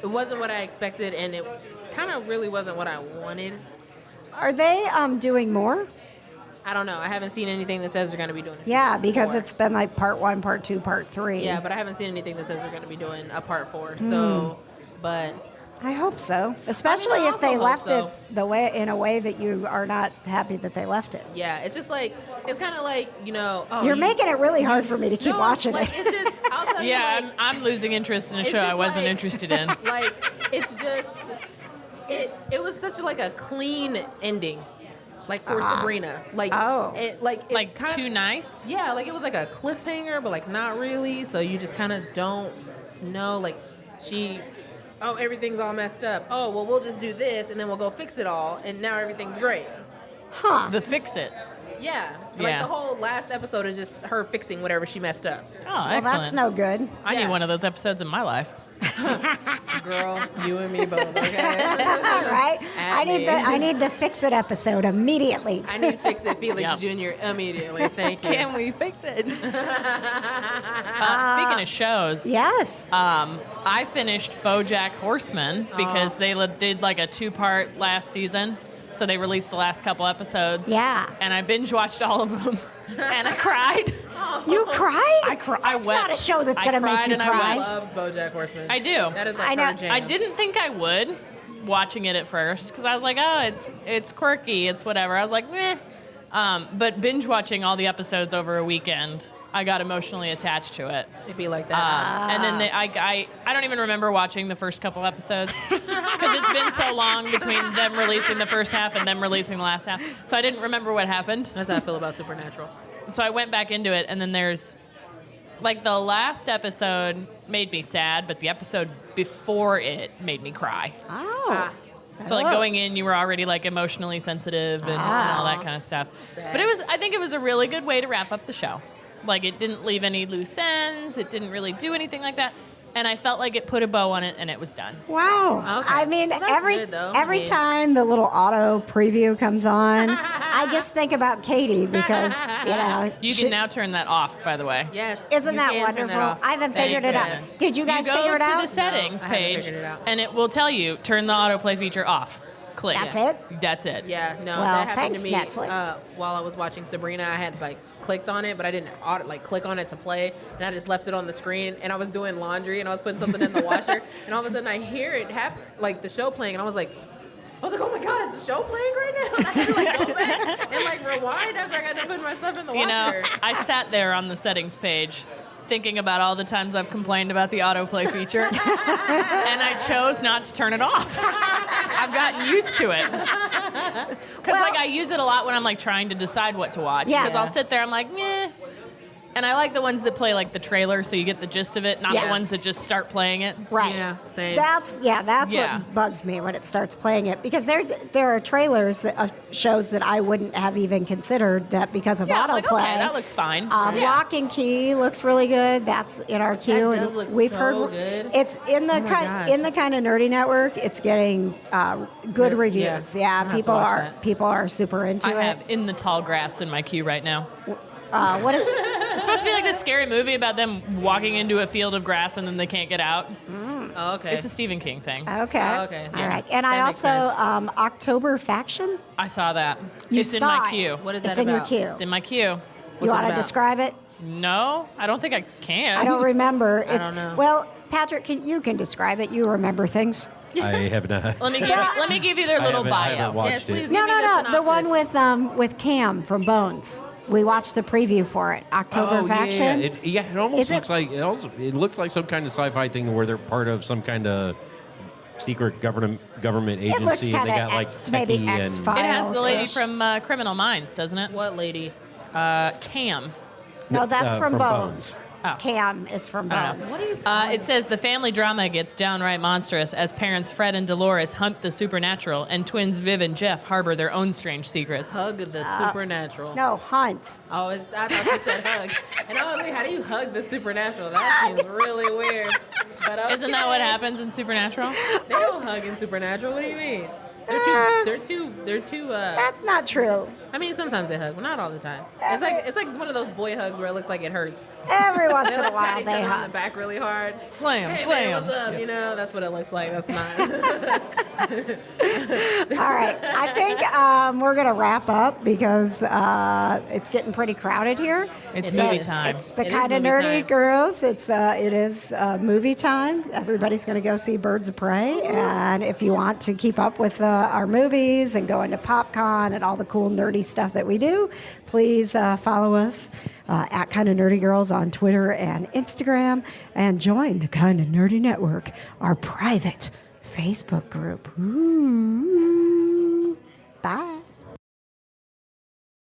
Speaker 2: It wasn't what I expected, and it kind of really wasn't what I wanted.
Speaker 1: Are they doing more?
Speaker 2: I don't know. I haven't seen anything that says they're going to be doing a
Speaker 1: Yeah,
Speaker 2: season
Speaker 1: because
Speaker 2: 4.
Speaker 1: it's been like part 1, part 2, part 3.
Speaker 2: Yeah, but I haven't seen anything that says they're going to be doing a part 4. So, but
Speaker 1: I hope so. Especially
Speaker 2: I
Speaker 1: if they
Speaker 2: also hope
Speaker 1: left
Speaker 2: so.
Speaker 1: it the way in a way that you are not happy that they left it.
Speaker 2: yeah, it's just like, it's kind of like, oh,
Speaker 1: You're making it really hard for me to keep watching
Speaker 2: like,
Speaker 1: it.
Speaker 2: It's just, I'll tell
Speaker 4: yeah,
Speaker 2: you, like,
Speaker 4: I'm losing interest in a
Speaker 2: it's
Speaker 4: show I
Speaker 2: just
Speaker 4: wasn't
Speaker 2: like-
Speaker 4: interested in.
Speaker 2: like, it's just, it was such like a clean ending. Like for Sabrina, like it's
Speaker 4: Like
Speaker 2: kind
Speaker 4: too
Speaker 2: of,
Speaker 4: nice?
Speaker 2: yeah, like it was like a cliffhanger, but like not really. So you just kind of don't know. Like everything's all messed up. Oh well, we'll just do this, and then we'll go fix it all, and now everything's great.
Speaker 1: Huh.
Speaker 4: The fix it.
Speaker 2: Yeah,
Speaker 4: Yeah.
Speaker 2: like the whole last episode is just her fixing whatever she messed up.
Speaker 4: Oh,
Speaker 1: Well,
Speaker 4: excellent.
Speaker 1: that's no good.
Speaker 4: I
Speaker 2: Yeah.
Speaker 4: need one of those episodes in my life.
Speaker 2: Girl, you and me both. Okay.
Speaker 1: All right. I need the fix it episode immediately.
Speaker 2: I need Fix It Felix
Speaker 4: Yep.
Speaker 2: Jr. immediately. Thank you.
Speaker 4: Can we fix it? Speaking of shows,
Speaker 1: Yes.
Speaker 4: I finished BoJack Horseman because they did like a 2-part last season. So they released the last couple episodes.
Speaker 1: Yeah.
Speaker 4: And I binge watched all of them. And I cried.
Speaker 1: You cried?
Speaker 4: I cried.
Speaker 1: That's not a show that's
Speaker 4: I
Speaker 1: going to make
Speaker 4: cried
Speaker 1: you
Speaker 4: and I
Speaker 1: cry.
Speaker 4: wept.
Speaker 2: Loves BoJack Horseman.
Speaker 4: I do.
Speaker 2: That is like
Speaker 1: I know.
Speaker 2: her jam.
Speaker 4: I didn't think I would watching it at first because I was like, oh, it's quirky, it's whatever. I was like, meh. But binge watching all the episodes over a weekend, I got emotionally attached to it.
Speaker 2: It'd be like that.
Speaker 4: And then I don't even remember watching the first couple episodes because it's been so long between them releasing the first half and them releasing the last half. So I didn't remember what happened.
Speaker 2: That's how I feel about Supernatural.
Speaker 4: So I went back into it, and then there's like the last episode made me sad, but the episode before it made me cry.
Speaker 1: Oh.
Speaker 4: So like going in, you were already like emotionally sensitive and all that kind of stuff.
Speaker 2: Sad.
Speaker 4: But I think it was a really good way to wrap up the show. Like it didn't leave any loose ends. It didn't really do anything like that. And I felt like it put a bow on it, and it was done.
Speaker 1: Wow.
Speaker 2: Okay.
Speaker 1: I mean,
Speaker 2: Well, that's
Speaker 1: every
Speaker 2: good, though.
Speaker 1: every
Speaker 2: I mean-
Speaker 1: time the little auto preview comes on, I just think about Katie because,
Speaker 4: You
Speaker 1: she-
Speaker 4: can now turn that off, by the way.
Speaker 2: Yes.
Speaker 1: Isn't
Speaker 2: you
Speaker 1: that
Speaker 2: can turn that
Speaker 1: wonderful?
Speaker 2: off.
Speaker 1: I haven't
Speaker 2: Thank
Speaker 1: figured it out.
Speaker 2: goodness.
Speaker 1: Did you guys
Speaker 4: you
Speaker 1: figure
Speaker 4: go
Speaker 1: it
Speaker 4: to
Speaker 1: out?
Speaker 4: the settings
Speaker 2: No, I haven't
Speaker 4: page,
Speaker 2: figured it out.
Speaker 4: and it will tell you, turn the autoplay feature off. Click.
Speaker 1: That's it?
Speaker 4: That's it.
Speaker 2: Yeah, no,
Speaker 1: Well,
Speaker 2: that happened
Speaker 1: thanks,
Speaker 2: to me
Speaker 1: Netflix.
Speaker 2: while I was watching Sabrina. I had like clicked on it, but I didn't click on it to play, and I just left it on the screen. And I was doing laundry, and I was putting something in the washer, and all of a sudden I hear it happen, like the show playing, and I was like, oh my god, it's a show playing right now. I had to like go back and like rewind after I got done putting my stuff in the
Speaker 4: You know,
Speaker 2: washer.
Speaker 4: I sat there on the settings page thinking about all the times I've complained about the autoplay feature, and I chose not to turn it off. I've gotten used to it. Because, like, I use it a lot when I'm, like, trying to decide what to watch.
Speaker 1: Yes.
Speaker 4: Because I'll sit there, I'm like, meh. And I like the ones that play like the trailer, so you get the gist of it, not
Speaker 1: Yes.
Speaker 4: the ones that just start playing it.
Speaker 1: Right.
Speaker 2: Yeah, same.
Speaker 1: That's
Speaker 4: Yeah.
Speaker 1: what bugs me when it starts playing it, because there are trailers that, of shows that I wouldn't have even considered that because of
Speaker 4: Yeah, I'm
Speaker 1: autoplay.
Speaker 4: like, okay, that looks fine. Yeah.
Speaker 1: Lock and Key looks really good. That's in our queue.
Speaker 2: That does
Speaker 1: and
Speaker 2: look
Speaker 1: we've
Speaker 2: so
Speaker 1: heard
Speaker 2: good.
Speaker 1: it's in the
Speaker 2: Oh my gosh.
Speaker 1: in the kind of nerdy network. It's getting good
Speaker 2: Yeah,
Speaker 1: reviews.
Speaker 2: I'm
Speaker 1: Yeah,
Speaker 2: gonna have to watch
Speaker 1: people
Speaker 2: that.
Speaker 1: are super into
Speaker 4: I
Speaker 1: it.
Speaker 4: have In the Tall Grass in my queue right now.
Speaker 1: What is?
Speaker 4: It's supposed to be like this scary movie about them walking into a field of grass and then they can't get out.
Speaker 2: Oh, okay.
Speaker 4: It's a Stephen King thing.
Speaker 1: Okay.
Speaker 2: Oh, okay.
Speaker 1: All
Speaker 2: Yeah.
Speaker 1: right. And I
Speaker 2: That makes
Speaker 1: also
Speaker 2: sense.
Speaker 1: October Faction.
Speaker 4: I saw that.
Speaker 1: You
Speaker 4: It's in
Speaker 1: saw
Speaker 4: my
Speaker 1: it.
Speaker 4: queue.
Speaker 2: What is
Speaker 1: It's
Speaker 2: that
Speaker 1: in your
Speaker 2: about?
Speaker 1: queue.
Speaker 4: It's in my queue.
Speaker 1: You
Speaker 2: What's it
Speaker 1: want to
Speaker 2: about?
Speaker 1: describe it?
Speaker 4: No, I don't think I can.
Speaker 1: I don't remember. It's
Speaker 2: don't know.
Speaker 1: well, Patrick, you can describe it. You remember things.
Speaker 5: I have not.
Speaker 4: Let me give you their
Speaker 5: I
Speaker 4: little
Speaker 5: haven't
Speaker 4: bio.
Speaker 5: watched
Speaker 2: Yes, please.
Speaker 5: it.
Speaker 1: No,
Speaker 2: Give me
Speaker 1: no,
Speaker 2: the
Speaker 1: no. The one
Speaker 2: synopsis.
Speaker 1: with Cam from Bones. We watched the preview for it. October
Speaker 5: Oh,
Speaker 1: Faction.
Speaker 5: yeah. It almost
Speaker 1: Is it-
Speaker 5: looks like it looks like some kind of sci-fi thing where they're part of some kind of secret government
Speaker 1: It looks
Speaker 5: agency, and they
Speaker 1: kind
Speaker 5: got like
Speaker 1: of maybe
Speaker 5: techie and
Speaker 1: X-Files.
Speaker 4: It has the lady
Speaker 1: Ish.
Speaker 4: from Criminal Minds, doesn't it?
Speaker 2: What lady?
Speaker 4: Cam.
Speaker 1: No, that's from
Speaker 5: from
Speaker 1: Bones.
Speaker 4: Oh.
Speaker 1: Cam is from
Speaker 4: I don't know.
Speaker 1: Bones.
Speaker 2: What are you talking
Speaker 4: It says the family drama gets downright monstrous as parents Fred and Dolores hunt the supernatural, and twins Viv and Jeff harbor their own strange secrets.
Speaker 2: Hug the supernatural.
Speaker 1: No, Hunt.
Speaker 2: Oh, I thought you said hug. And I was like, how do you hug the supernatural? That seems really weird. But okay.
Speaker 4: Isn't that what happens in Supernatural?
Speaker 2: They don't hug in supernatural. What do you mean? They're too.
Speaker 1: That's not true.
Speaker 2: I mean, sometimes they hug, but not all the time. It's like one of those boy hugs where it looks like it hurts.
Speaker 1: Every once
Speaker 2: They
Speaker 1: in a
Speaker 2: like pat
Speaker 1: while
Speaker 2: each
Speaker 1: they
Speaker 2: other on the
Speaker 1: hug.
Speaker 2: back really hard.
Speaker 4: Slam,
Speaker 2: Hey
Speaker 4: slam.
Speaker 2: man, what's up? You know, that's what it looks like. That's not.
Speaker 1: All right. I think we're going to wrap up because it's getting pretty crowded here.
Speaker 4: It's
Speaker 2: It
Speaker 4: movie
Speaker 2: is.
Speaker 4: time.
Speaker 1: It's the
Speaker 2: It is
Speaker 1: kind of
Speaker 2: movie
Speaker 1: nerdy
Speaker 2: time.
Speaker 1: girls. It is movie time. Everybody's going to go see Birds of Prey. And if you want to keep up with our movies and go into PopCon and all the cool nerdy stuff that we do, please follow us at Kind of Nerdy Girls on Twitter and Instagram, and join the Kind of Nerdy Network, our private Facebook group. Ooh. Bye.